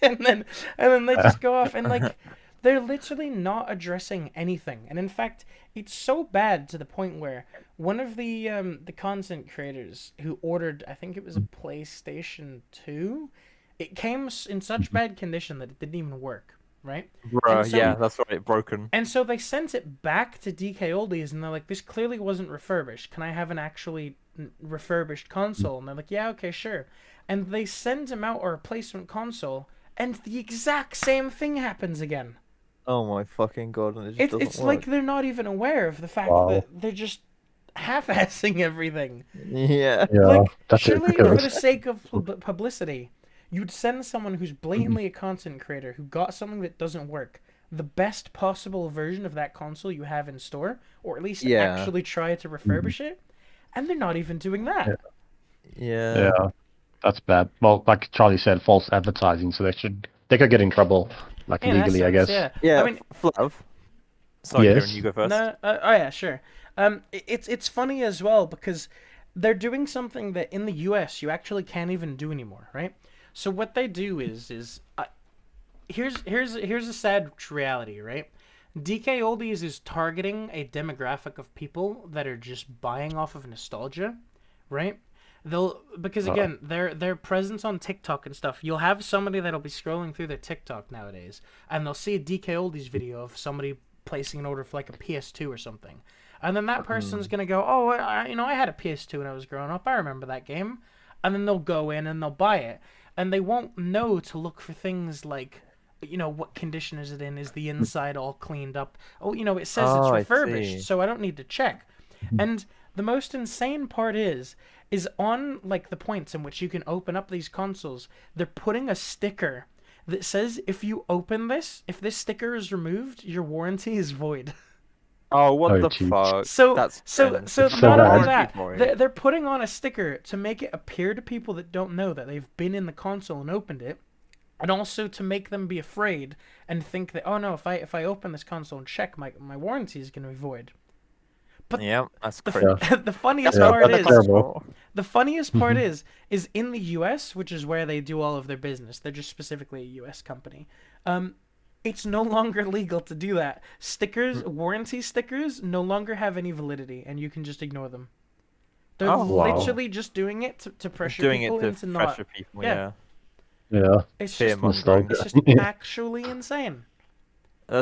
and then they just go off and like they're literally not addressing anything. And in fact, it's so bad to the point where one of the content creators who ordered, I think it was a PlayStation 2, it came in such bad condition that it didn't even work, right? Bruh, And so- yeah, that's right, broken. And so they sent it back to DK Oldies, and they're like, "This clearly wasn't refurbished. Can I have an actually refurbished console?" And they're like, "Yeah, okay, sure." And they send him out a replacement console, and the exact same thing happens again. Oh my fucking god, and it just It's doesn't like work. they're not even aware of the fact Wow. that they're just half-assing everything. Yeah. Yeah, Like, that's surely for the ridiculous. sake of publicity, you'd send someone who's blatantly a content creator who got something that doesn't work, the best possible version of that console you have in store, or at least Yeah. actually try to refurbish it, and they're not even doing that. Yeah. Yeah, that's bad. Well, like Charlie said, false advertising. So they they could get in trouble, like In that legally, I sense, guess. yeah. Yeah, I mean, Flav. Sorry, Kieran, Yes. you go first. no, oh yeah, sure. It's funny as well because they're doing something that in the U.S. you actually can't even do anymore, right? So what they do is here's a sad reality, right? DKOldies is targeting a demographic of people that are just buying off of nostalgia, right? They'll because Uh, again, their presence on TikTok and stuff. You'll have somebody that'll be scrolling through their TikTok nowadays, and they'll see a DKOldies video of somebody placing an order for like a PS2 or something, and then that person's gonna go, "Oh, I had a PS2 when I was growing up. I remember that game," and then they'll go in and they'll buy it, and they won't know to look for things like what condition is it in? Is the inside all cleaned up? Oh, it says it's Oh, I refurbished, see. so I don't need to check. And the most insane part is on like the points in which you can open up these consoles, they're putting a sticker that says if you open this, if this sticker is removed, your warranty is void. Oh, what Oh, the jeez. fuck? So That's so cringe. so It's so not only bad. that, Warranty they're putting on a sticker to make it appear to people that don't know that they've been in the console and opened it, and also to make them be afraid and think that, oh no, if I open this console and check, my warranty is going to be void. But Yeah, that's the cringe. the funniest Yeah, part that's is terrible. the funniest part Mhm. is in the U.S., which is where they do all of their business. They're just specifically a U.S. company. It's no longer legal to do that. Warranty stickers, no longer have any validity, and you can just ignore them. They're Oh, Wow. literally just doing it to pressure doing it people to into not. pressure people, Yeah. yeah. Yeah. It's Fear just mongering. it's just actually insane.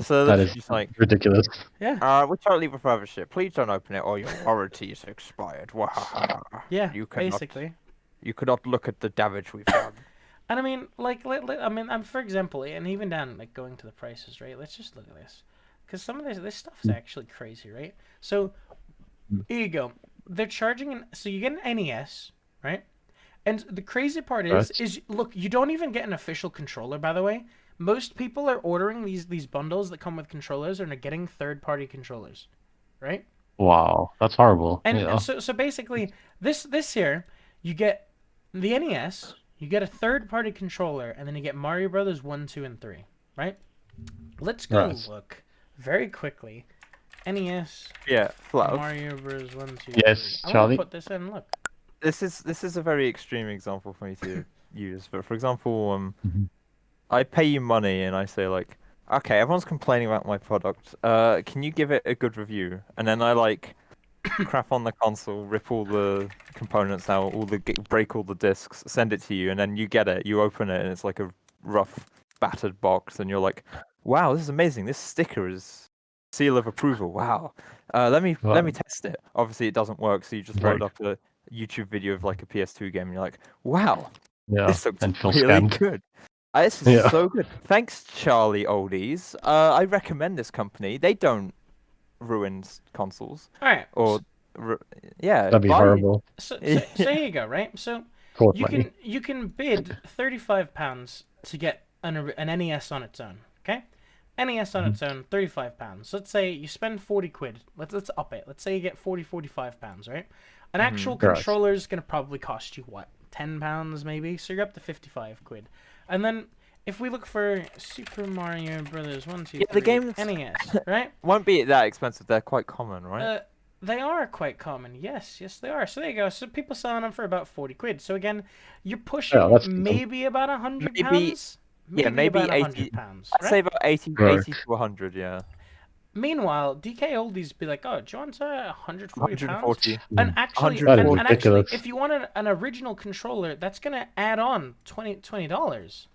So That that's is just like, ridiculous. Yeah. we totally refurbish it. Please don't open it, or your warranty is expired. Wahaha. Yeah. You cannot, Basically. you cannot look at the damage we've done. And I mean, like, I mean, for example, and even down like going to the prices, right? Let's just look at this, because some of this stuff is actually crazy, right? So here you go. They're charging so you get an NES, right? And the crazy part Right. is look, you don't even get an official controller, by the way. Most people are ordering these bundles that come with controllers and are getting third-party controllers, right? Wow, that's horrible. And Yeah. so basically this here, you get the NES, you get a third-party controller, and then you get Mario Brothers 1, 2, and 3, right? Let's go Right. look very quickly. NES, Yeah, Flav. Mario Bros. 1, 2, Yes, 3. I want Charlie? to put this in. Look. This is a very extreme example for me to use. But for example, Mhm. I pay you money and I say like, okay, everyone's complaining about my product. Can you give it a good review? And then I like crap on the console, rip all the components out, break all the discs, send it to you, and then you get it. You open it and it's like a rough, battered box, and you're like, wow, this is amazing. This sticker is seal of approval. Wow. Let me Right. test it. Obviously, it doesn't work, so you just Right. load up a YouTube video of like a PS2 game, and you're like, wow, Yeah. this looks And feel really scammed. good. This is Yeah. so good. Thanks, Charlie Oldies. I recommend this company. They don't ruin consoles. All right. Or, yeah, That'd be buy- horrible. So here you go, right? So Court you money. can bid £35 to get an NES on its own. Okay, NES on its own, £35. Let's say you spend 40 quid. Let's up it. Let's say you get 45 pounds, right? An actual Right. controller is gonna probably cost you what, £10 maybe? So you're up to 55 quid. And then if we look for Super Mario Brothers 1, 2, Yeah, the 3, games- NES, right? Won't be that expensive. They're quite common, right? They are quite common. Yes, they are. So there you go. So people selling them for about 40 quid. So again, you're pushing that's decent. maybe about £100. Maybe- yeah, maybe about 80 £100. I'd say about 80 Right. to 100, yeah. Meanwhile, DKOldies be like, oh, do you want £140? 140. And actually, That is and actually, ridiculous. if you want an original controller, that's gonna add on $20.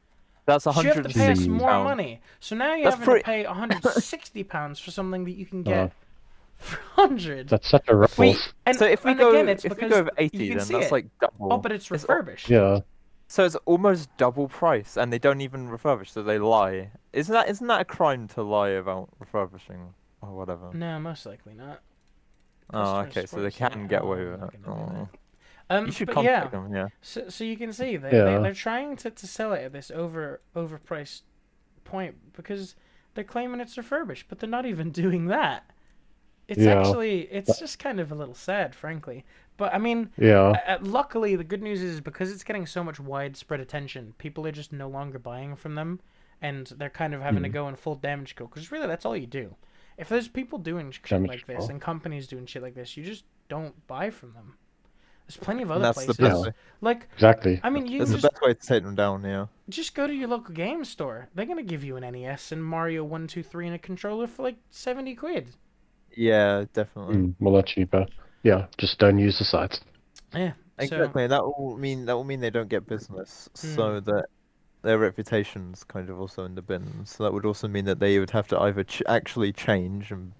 That's So you have to pay us 160 more pounds. money. So now you're That's having pretty- to pay £160 for something that you can get Uh, for 100. That's such a ruffle. And, So if we and go again, it's if we because go over you 80, can then see that's it. like double. Oh, but it's It's refurbished. Yeah. So it's almost double price, and they don't even refurbish, so they lie. Isn't that a crime to lie about refurbishing or whatever? No, most likely not. Oh, Customer okay, so they support can saying, get "Oh, away I'm with not it. gonna do that." Oh. You should But yeah, contact them, yeah. so you can see Yeah. they're trying to sell it at this overpriced point because they're claiming it's refurbished, but they're not even doing that. It's Yeah. actually it's just kind of a little sad, frankly. But I mean, Yeah. luckily the good news is because it's getting so much widespread attention, people are just no longer buying from them, and they're kind of having to go in full damage control because really that's all you do. If there's people doing shit Damage like this control. and companies doing shit like this, you just don't buy from them. There's plenty of And other that's the places. best way. Like, Exactly. I mean, you It's can the just best way to take them down. Yeah. just go to your local game store. They're gonna give you an NES and Mario 1, 2, 3 and a controller for like 70 quid. Yeah, definitely. Well, lot cheaper. Yeah, just don't use the sites. Yeah. So, Exactly. That will mean they don't get business, so that their reputation's kind of also in the bin. So that would also mean that they would have to either actually change and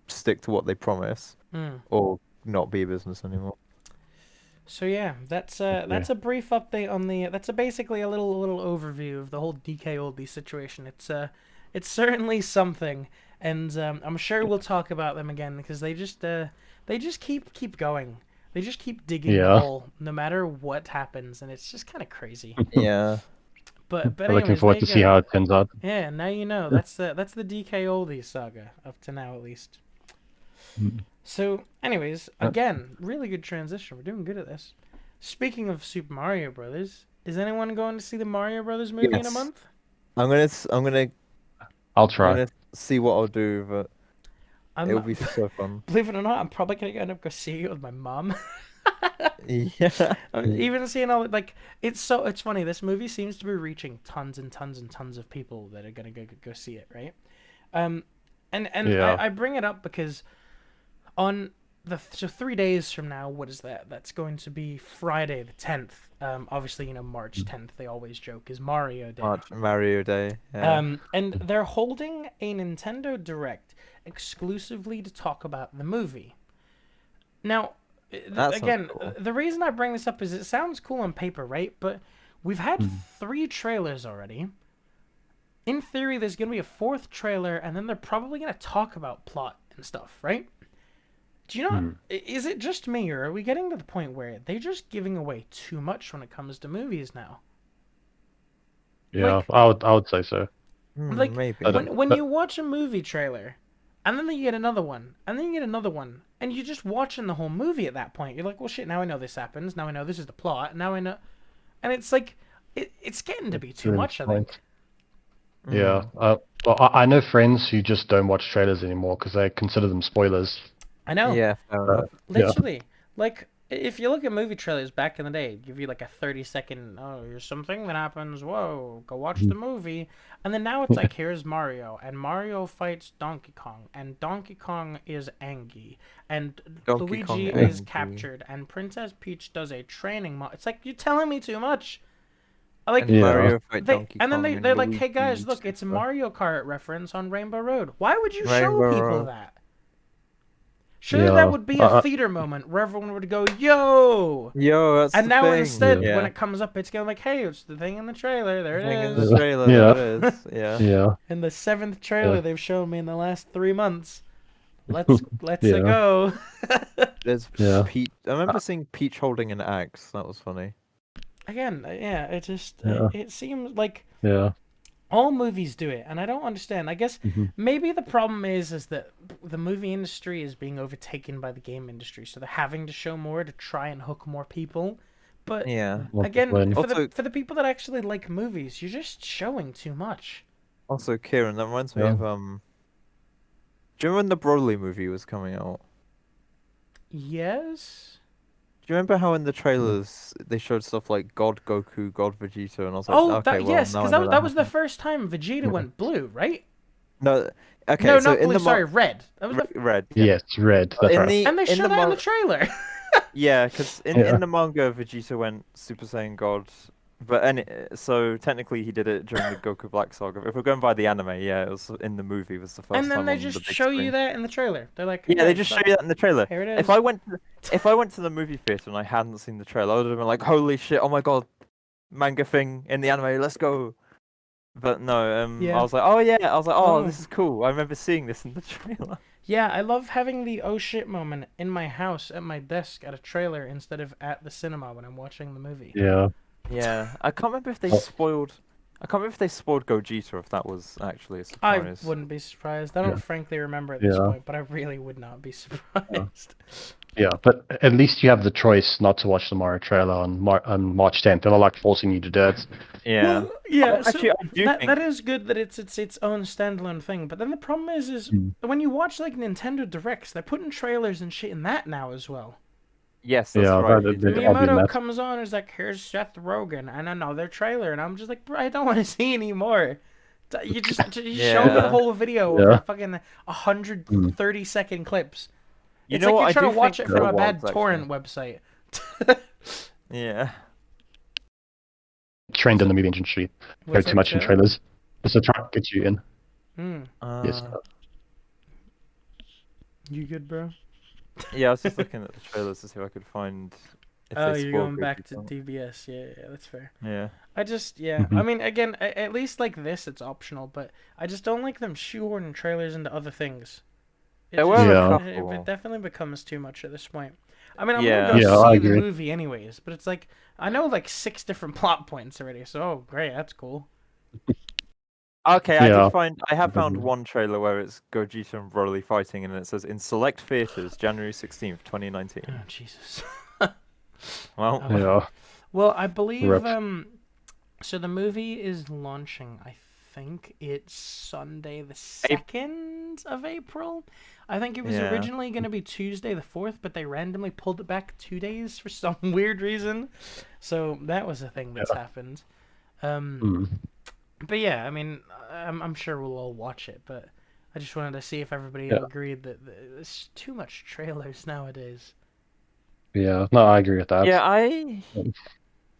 stick to what they promise, or not be a business anymore. so yeah, that's a brief update on the. That's basically a little overview of the whole DKOldies situation. It's certainly something, and I'm sure we'll talk about them again because they just keep going. They just keep digging the Yeah. hole no matter what happens, and it's just kind of crazy. Yeah. But I'm looking anyways, forward there to you see go. how it turns out. Yeah, now you know. That's the DKOldies saga up to now at least. So, anyways, again, really good transition. We're doing good at this. Speaking of Super Mario Brothers, is anyone going to see the Mario Brothers movie in a Yes. month? I'm gonna I'll try. see what I'll do, but I'm it'll be so fun. believe it or not, I'm probably gonna end up go see it with my mom. Yeah. Even seeing all like it's funny. This movie seems to be reaching tons and tons and tons of people that are gonna go see it, right? And Yeah. I bring it up because on so 3 days from now, what is that? That's going to be Friday the 10th. Obviously, March 10th. They always joke is Mario Day. Mario Day. Yeah. And they're holding a Nintendo Direct exclusively to talk about the movie. Now, That sounds again, cool. the reason I bring this up is it sounds cool on paper, right? But we've had 3 trailers already. In theory, there's going to be a 4th trailer, and then they're probably going to talk about plot and stuff, right? Do you know? Is it just me, or are we getting to the point where they're just giving away too much when it comes to movies now? Yeah, Like- I would say so. Like, Maybe. when you watch a movie trailer, and then you get another one, and then you get another one, and you're just watching the whole movie at that point. You're like, well, shit, now I know this happens. Now I know this is the plot. Now I know. And it's like, it's getting to be too Really much, I think. Yeah. Well, I know friends who just don't watch trailers anymore because they consider them spoilers. I know. Yeah, fair enough. Literally. Like, if you look at movie trailers back in the day, give you like a 30-second, oh, here's something that happens, whoa, go watch the movie. And then now it's like, here's Mario, and Mario fights Donkey Kong, and Donkey Kong is angry, and Donkey Kong Luigi is angry. captured, and Princess Peach does a training It's like, you're telling me too much. Like, And Yeah. Mario fight Donkey and then Kong they're and like, hey guys, Luigi look, it's a stuff. Mario Kart reference on Rainbow Road. Why would you show Rainbow people Road. that? Surely Yeah. that would be a theater moment where everyone would go, yo! Yo, that's And the now thing. instead, yeah. when it comes up, it's going like, hey, it's the thing in the trailer. There Thing it in is. the trailer, Yeah. there it is. Yeah. Yeah. In the 7th trailer Yeah. they've shown me in the last 3 months. Let's Yeah. go. There's Yeah. Peach. I remember seeing Peach holding an axe. That was funny. Again, yeah, it just Yeah. it seems like Yeah. all movies do it, and I don't understand. I guess maybe the problem is that the movie industry is being overtaken by the game industry, so they're having to show more to try and hook more people. But Yeah. again, When- Also- for the people that actually like movies, you're just showing too much. Also, Kieran, that reminds me Yeah. of Do you remember when the Broly movie was coming out? Yes. Do you remember how in the trailers they showed stuff like God Goku, God Vegeta, and I was like, Oh, okay, well, yes, now because I know that was the happened. first time Vegeta went blue, right? No, okay, No, so not in blue. the Sorry, red. That was the red. Yeah. Yes, red. That's In right. the and they in showed the that in the man- trailer. Yeah, because in Yeah. the manga, Vegeta went Super Saiyan God, but so technically he did it during the Goku Black Saga. If we're going by the anime, yeah, it was in the movie. It was the first And then time they on the just big show you screen. that in the trailer. They're like, Yeah, they "Hey, just show look, you that in the trailer. Here it is. If I went to the movie theater and I hadn't seen the trailer, I would have been like, "Holy shit! Oh my god, manga thing in the anime, let's go!" But no, Yeah. I was like, "Oh yeah," I was like, "Oh, Oh. this is cool." I remember seeing this in the trailer. Yeah, I love having the oh shit moment in my house at my desk at a trailer instead of at the cinema when I'm watching the movie. Yeah. Yeah, I can't remember if they Oh. spoiled. I can't remember if they spoiled Gogeta or if that was actually a I surprise. wouldn't be surprised. I Yeah. don't frankly remember at this Yeah. point, but I really would not be surprised. Yeah, but at least you have the choice not to watch the Mario trailer on March 10th. They're not like forcing you to do it. Yeah. Well, yeah, Oh, so actually, I do that think. is good that it's its own standalone thing. But then the problem is Mm. when you watch like Nintendo Directs, they're putting trailers and shit in that now as well. Yes, that's Yeah, right. that, they they do. are doing Miyamoto that. comes on and is like, "Here's Seth Rogen and another trailer," and I'm just like, "Bro, I don't want to see any more. You just show me the Yeah. whole video over Yeah. fucking 130-second clips. You It's know like what? you're I trying do to watch think it from there a bad was, torrent actually. website." Yeah. Trend in the movie industry. Go What's too up, much in Joe? trailers. Just to try to get you in. Hmm. Yes. You good, bro? Yeah, I was just looking at the trailers to see if I could find if Oh, they you're spoiled going back to Gogeta. DBS. Yeah, that's fair. Yeah. Yeah. I Mhm. mean, again, at least like this, it's optional, but I just don't like them shoehorning trailers into other things. There were a Yeah. It couple. definitely becomes too much at this point. I mean, I'm gonna Yeah. go Yeah, I see the agree. movie anyways, but it's like I know like 6 different plot points already. So, oh, great, that's cool. Okay, Yeah. I have found one trailer where it's Gogeta and Broly fighting, and it says in select theaters, January 16th, 2019. Oh, Jesus. Well, Oh, Yeah. well, I believe Rip. so the movie is launching. I think it's Sunday the 2nd of April. I think it was Yeah. originally going to be Tuesday the 4th, but they randomly pulled it back 2 days for some weird reason. So that was a thing that's happened. Mm. But yeah, I mean, I'm sure we'll all watch it, but I just wanted to see if everybody Yeah. agreed that there's too much trailers nowadays. Yeah. No, I agree with that. Yeah,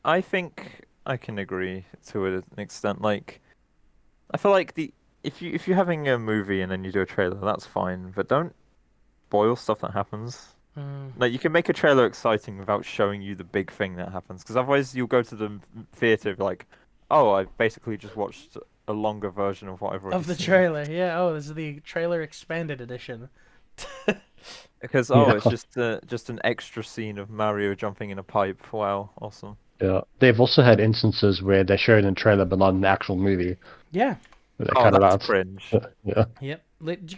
I think I can agree to an extent. Like, I feel like if you're having a movie and then you do a trailer, that's fine, but don't spoil stuff that happens. Mm. Like, you can make a trailer exciting without showing you the big thing that happens, because otherwise you'll go to the theater like, oh, I basically just watched a longer version of what I've already Of the seen. trailer, yeah. Oh, this is the trailer expanded edition. Because Yeah. it's just an extra scene of Mario jumping in a pipe. Wow, awesome. Yeah. They've also had instances where they showed in a trailer but not in the actual movie. Yeah. They Oh, cut it that's out. cringe. Yeah. Yep.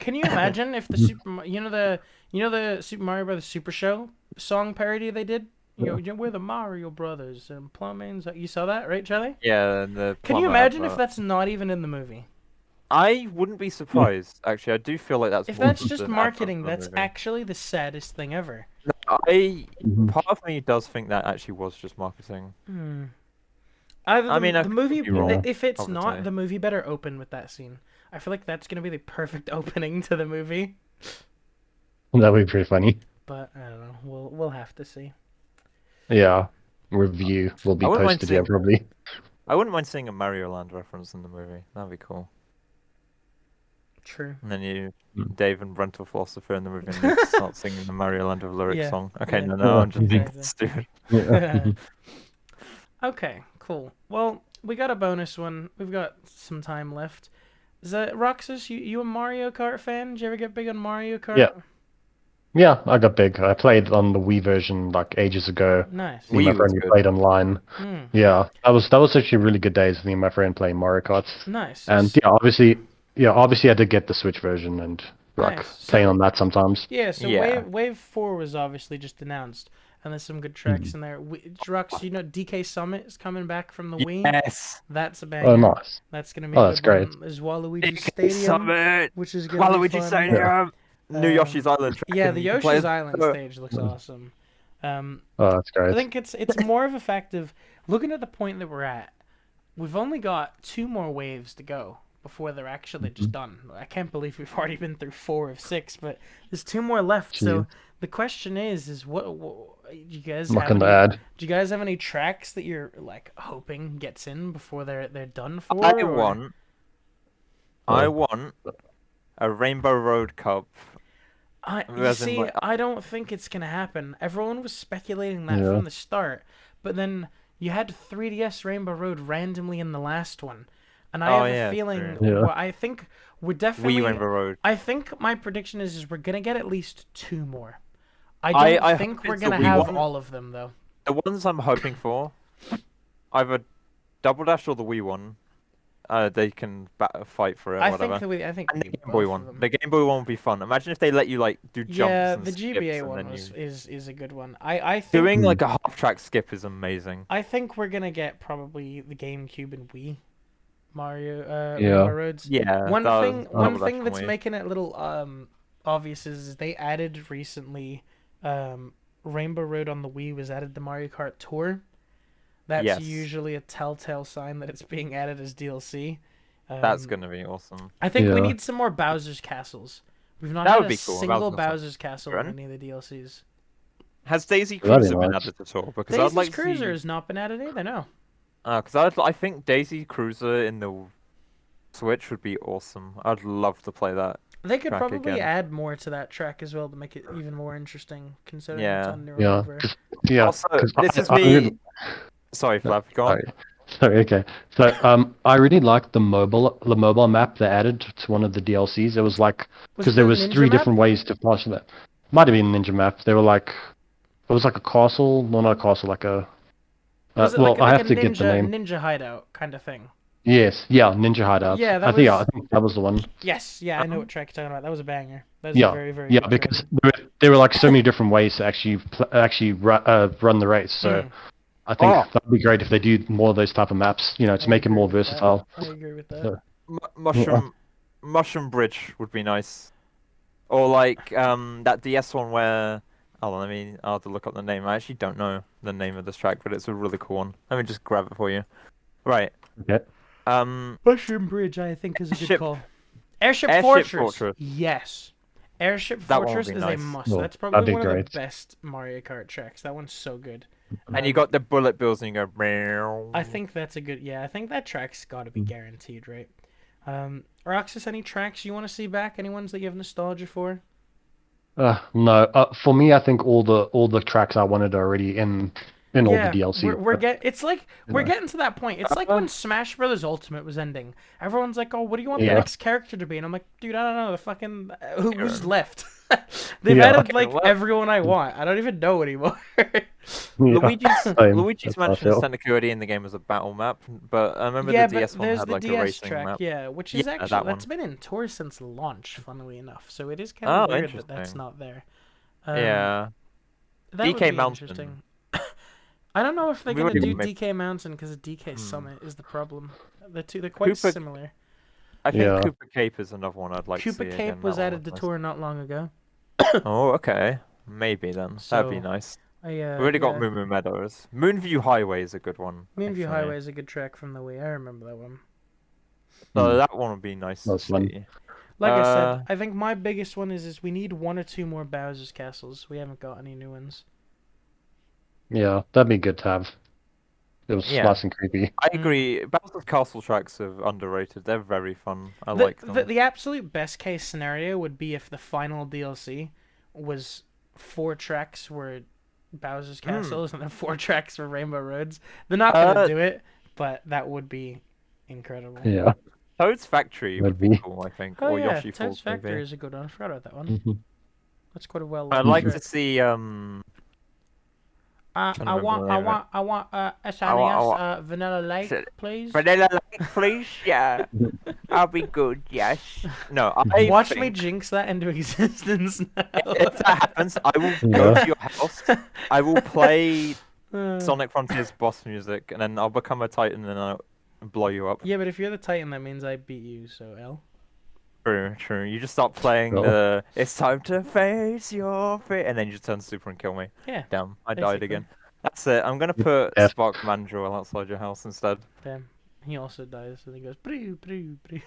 Can you imagine if the you know the Super Mario Brothers Super Show song parody they did? We're the Mario Brothers and plumbing's. You saw that, right, Charlie? Yeah, and the Can you plumber imagine if advert. that's not even in the movie? I wouldn't be surprised. Actually, I do feel like that's If more that's just just an advert marketing, for the that's movie. actually the saddest thing ever. Mhm. Part of me does think that actually was just marketing. Hmm. Either I mean, I the could movie, be wrong, if it's not, obviously. the movie better open with that scene. I feel like that's gonna be the perfect opening to the movie. That would be pretty funny. But I don't know. We'll have to see. Yeah. Review will be I wouldn't mind posted, yeah, seeing- probably. I wouldn't mind seeing a Mario Land reference in the movie. That'd be cool. True. And then you, Mm. Dave and Brental Philosopher in the movie, and they start singing the Mario Land of Lyric Yeah, song. Okay, yeah. no, I'm just being Exactly. stupid. Yeah. Okay, cool. Well, we got a bonus one. We've got some time left. Is that Roxas? You a Mario Kart fan? Did you ever get big on Mario Kart? Yeah. Yeah, I got big. I played on the Wii version like ages ago. Nice. Me and my Wii was friend we good. played online. Hmm. Yeah, that was actually really good days. Me and my friend playing Mario Kart. Nice. And obviously I did get the Switch version and like Nice. playing So- on that sometimes. Yeah. So Yeah. Wave 4 was obviously just announced, and there's some good tracks in there. Rox, you know DK Summit is coming back from the Wii. Yes. That's a banger. Oh, nice. That's gonna be Oh, a that's good great. one. Is Waluigi DK Stadium, Summit. which is gonna be Waluigi fun. Stadium. New Um, Yoshi's Island track. Yeah, and the you can play Yoshi's as- Island stage looks awesome. Oh, that's I great. think it's more of a fact of looking at the point that we're at. We've only got 2 more waves to go before they're actually just done. I can't believe we've already been through 4 of 6, but there's 2 more left. So the question is what do you guys have? Nothing to Any, add. do you guys have any tracks that you're like hoping gets in before they're done for? I want a Rainbow Road Cup. You As in, see, like- I don't think it's gonna happen. Everyone was speculating that Yeah. from the start, but then you had 3DS Rainbow Road randomly in the last one, and I Oh, have yeah, a feeling. true. Yeah. Well, I think we're definitely. Wii Rainbow Road. I think my prediction is we're gonna get at least 2 more. I don't I think hope we're it's the gonna Wii have one. all of them though. The ones I'm hoping for, either Double Dash or the Wii one, they can fight for it, I whatever. think And the we Game Boy both of one. them. The Game Boy one would be fun. Imagine if they let you like do jumps Yeah, and the skips, GBA and one then you is a good one. I think doing like a half-track skip is amazing. I think we're gonna get probably the GameCube and Wii Mario Yeah. Rainbow Roads. Yeah, One that thing was one thing that's definitely. making it a little obvious is they added recently Rainbow Road on the Wii was added to Mario Kart Tour. That's Yes, usually a telltale sign that it's being added as DLC. that's Um, gonna be awesome. I think we Yeah. need some more Bowser's Castles. We've not That had would a be cool. single Bowser's Bowser's Castle in Run. any of the DLCs. Has Daisy That'd be Cruiser been nice. added at all? Because I'd Daisy's like to Cruiser see. has not been added either, no. Because I think Daisy Cruiser in the Switch would be awesome. I'd love to play that They could track probably again. add more to that track as well to make it even more interesting, considering it's Yeah. on New Yeah. Hardware. Yeah. Also, 'Cause this is I me. really- Sorry, no, Flav, go on. Sorry, okay. So I really liked the mobile map they added to one of the DLCs. It was like Was because it there the was Ninja 3 map? different ways to pass that. Might have been Ninja map. They were like it was like a castle, no, not a castle, like a. Was it Well, like I a have to get the name. ninja hideout kind of thing? Yes, yeah, Ninja Hideout. Yeah, that I was. think that was the one. Yes, yeah, I know what track you're talking about. That was a banger. That was a Yeah, very, very yeah, good because track. there were like so many different ways to actually run the race. So Mm, I think Oh. that'd be great if they do more of those type of maps. You know, to I make it agree more with that. versatile. I agree with that. So, Mushroom Bridge would be nice. Or like that DS one where. Hold on, I'll have to look up the name. I actually don't know the name of this track, but it's a really cool one. Let me just grab it for you. Right. okay. Mushroom Bridge, I think, is a good Airship- call. Airship Airship Fortress. Fortress. Yes. Airship That one would Fortress be is a nice. must. Oh, That's that'd probably be one of great. the best Mario Kart tracks. That one's so good. And you got the bullet bills and you go. Meow. I think that's a good. Yeah, I think that track's got to be guaranteed, right? Roxas, any tracks you want to see back? Any ones that you have nostalgia for? No. For me, I think all the tracks I wanted are already in all the DLC. It's like we're Yeah. getting to that point. It's like when Smash Brothers Ultimate was ending. Everyone's like, "Oh, what do you want the Yeah. next character to be?" And I'm like, "Dude, I don't know. The fucking who's left? They've Yeah. added like What? everyone I want. I don't even know anymore." Luigi's Same. Luigi's That's Mansion how I feel. Tenkaichi in the game was a battle map, but I remember Yeah, the but DS one there's had the like a DS racing track, map. yeah, which is Yeah, actually that that's one. been in tour since launch, funnily enough. So it is kind Oh, of weird that that's interesting. not there. Yeah. That would DK be Mountain. interesting. I don't know if they're We gonna would do make- DK Mountain because DK Summit is the problem. They're quite Koopa- similar. I think Yeah. Cooper Cape is another one I'd like to see Koopa again. Cape was That one added to nice. tour not long ago. Oh, okay. Maybe then. That'd be So, nice. We We've already got yeah. Moo Moo Meadows. Moonview Highway is a good one. Moonview actually. Highway is a good track from the Wii. I remember that one. So that one would be nice to That's fun. see. Like I Uh, said, I think my biggest one is we need 1 or 2 more Bowser's Castles. We haven't got any new ones. Yeah, that'd be good to have. It was Yeah. nice and creepy. I agree. Bowser's Castle tracks are underrated. They're very fun. I The, like them. the absolute best case scenario would be if the final DLC was 4 tracks were Bowser's Castles and then 4 tracks were Rainbow Roads. They're not gonna do it, but that would be incredible. Yeah. Toad's Factory would be That'd be- cool, I think. Oh or yeah, Yoshi Toad's Falls, Factory maybe. is a good one. I forgot about that one. Mhm. That's quite a well. I'd like track. to see I trying to remember the name of it. want I SNES want- Vanilla Lake, Shit. please. Vanilla Lake, please. Yeah, I'll be good. Yes. No, I Watch me think jinx that into existence now. if that happens, I will go Yeah. to your house. I will play Uh, Sonic Frontiers boss music, and then I'll become a Titan, and I'll blow you up. Yeah, but if you're the Titan, that means I beat you. So L. True, true. You just start playing Oh. the "It's time to face your fate," and then you just turn super and kill me. Yeah. Damn, I died basically. again. That's it. I'm gonna put Yeah. Spark Mandrill outside your house instead. Damn. He also dies, and he goes. Brew, brew, brew.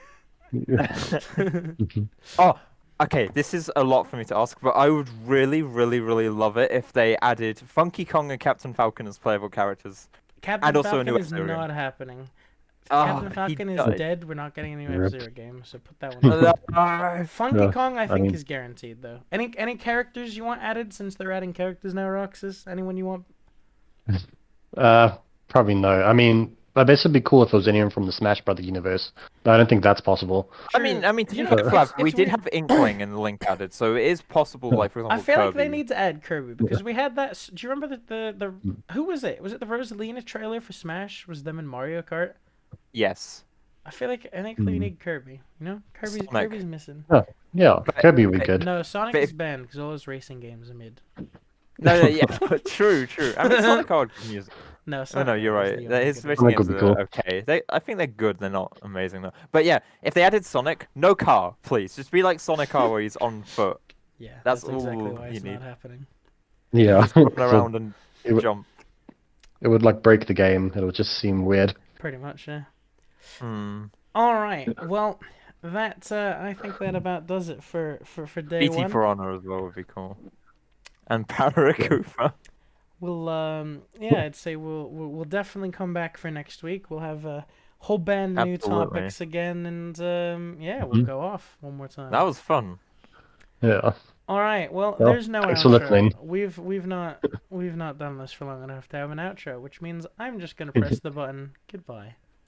Oh, okay. This is a lot for me to ask, but I would really, really, really love it if they added Funky Kong and Captain Falcon as playable characters. Captain And also a Falcon new is F-Zero game. not happening. Oh, Captain he Falcon is died. dead. We're not getting a new Rip. F-Zero game, so put that one. Ah, Funky Yeah, Kong, I think, mean- is guaranteed though. Any characters you want added since they're adding characters now, Roxas? Anyone you want? Probably no. I mean, I guess it'd be cool if it was anyone from the Smash Brother universe, but I don't think that's possible. I mean, to You be know, fair, it's- Flav, we it's did weird. have Inkling and Link added, so it is possible. Like for example, I feel like they Kirby. need to add Kirby because we had that. Do you remember who was it? Was it the Rosalina trailer for Smash? Was them in Mario Kart? Yes. I think we Mm. need Kirby. You know, Sonic. Kirby's missing. Yeah, But- Kirby would be good. No, Sonic but is if- banned because all his racing games are mid. No, yeah, true. I mean, Sonic are good music. No, Oh Sonic no, you're is right. the only His good racing one. Sonic games would be are cool. okay. I think they're good. They're not amazing though. But yeah, if they added Sonic, no car, please. Just be like Sonic car where he's on foot. Yeah, That's that's exactly all why you it's need. not happening. Yeah, Just run So around and it would, jump. it would like break the game. It would just seem weird. Pretty much, yeah. Hmm. All right. Well, that I think that about does it for day BT one. Piranha as well would be cool. And Paracufa. We'll yeah, I'd say we'll definitely come back for next week. We'll have a whole band of new Absolutely. topics again, and yeah, we'll Mhm. go off one more time. That was fun. Yeah. All right. Well, Well, there's no thanks for outro. listening. We've not done this for long enough to have an outro, which means I'm just gonna press the button. Goodbye.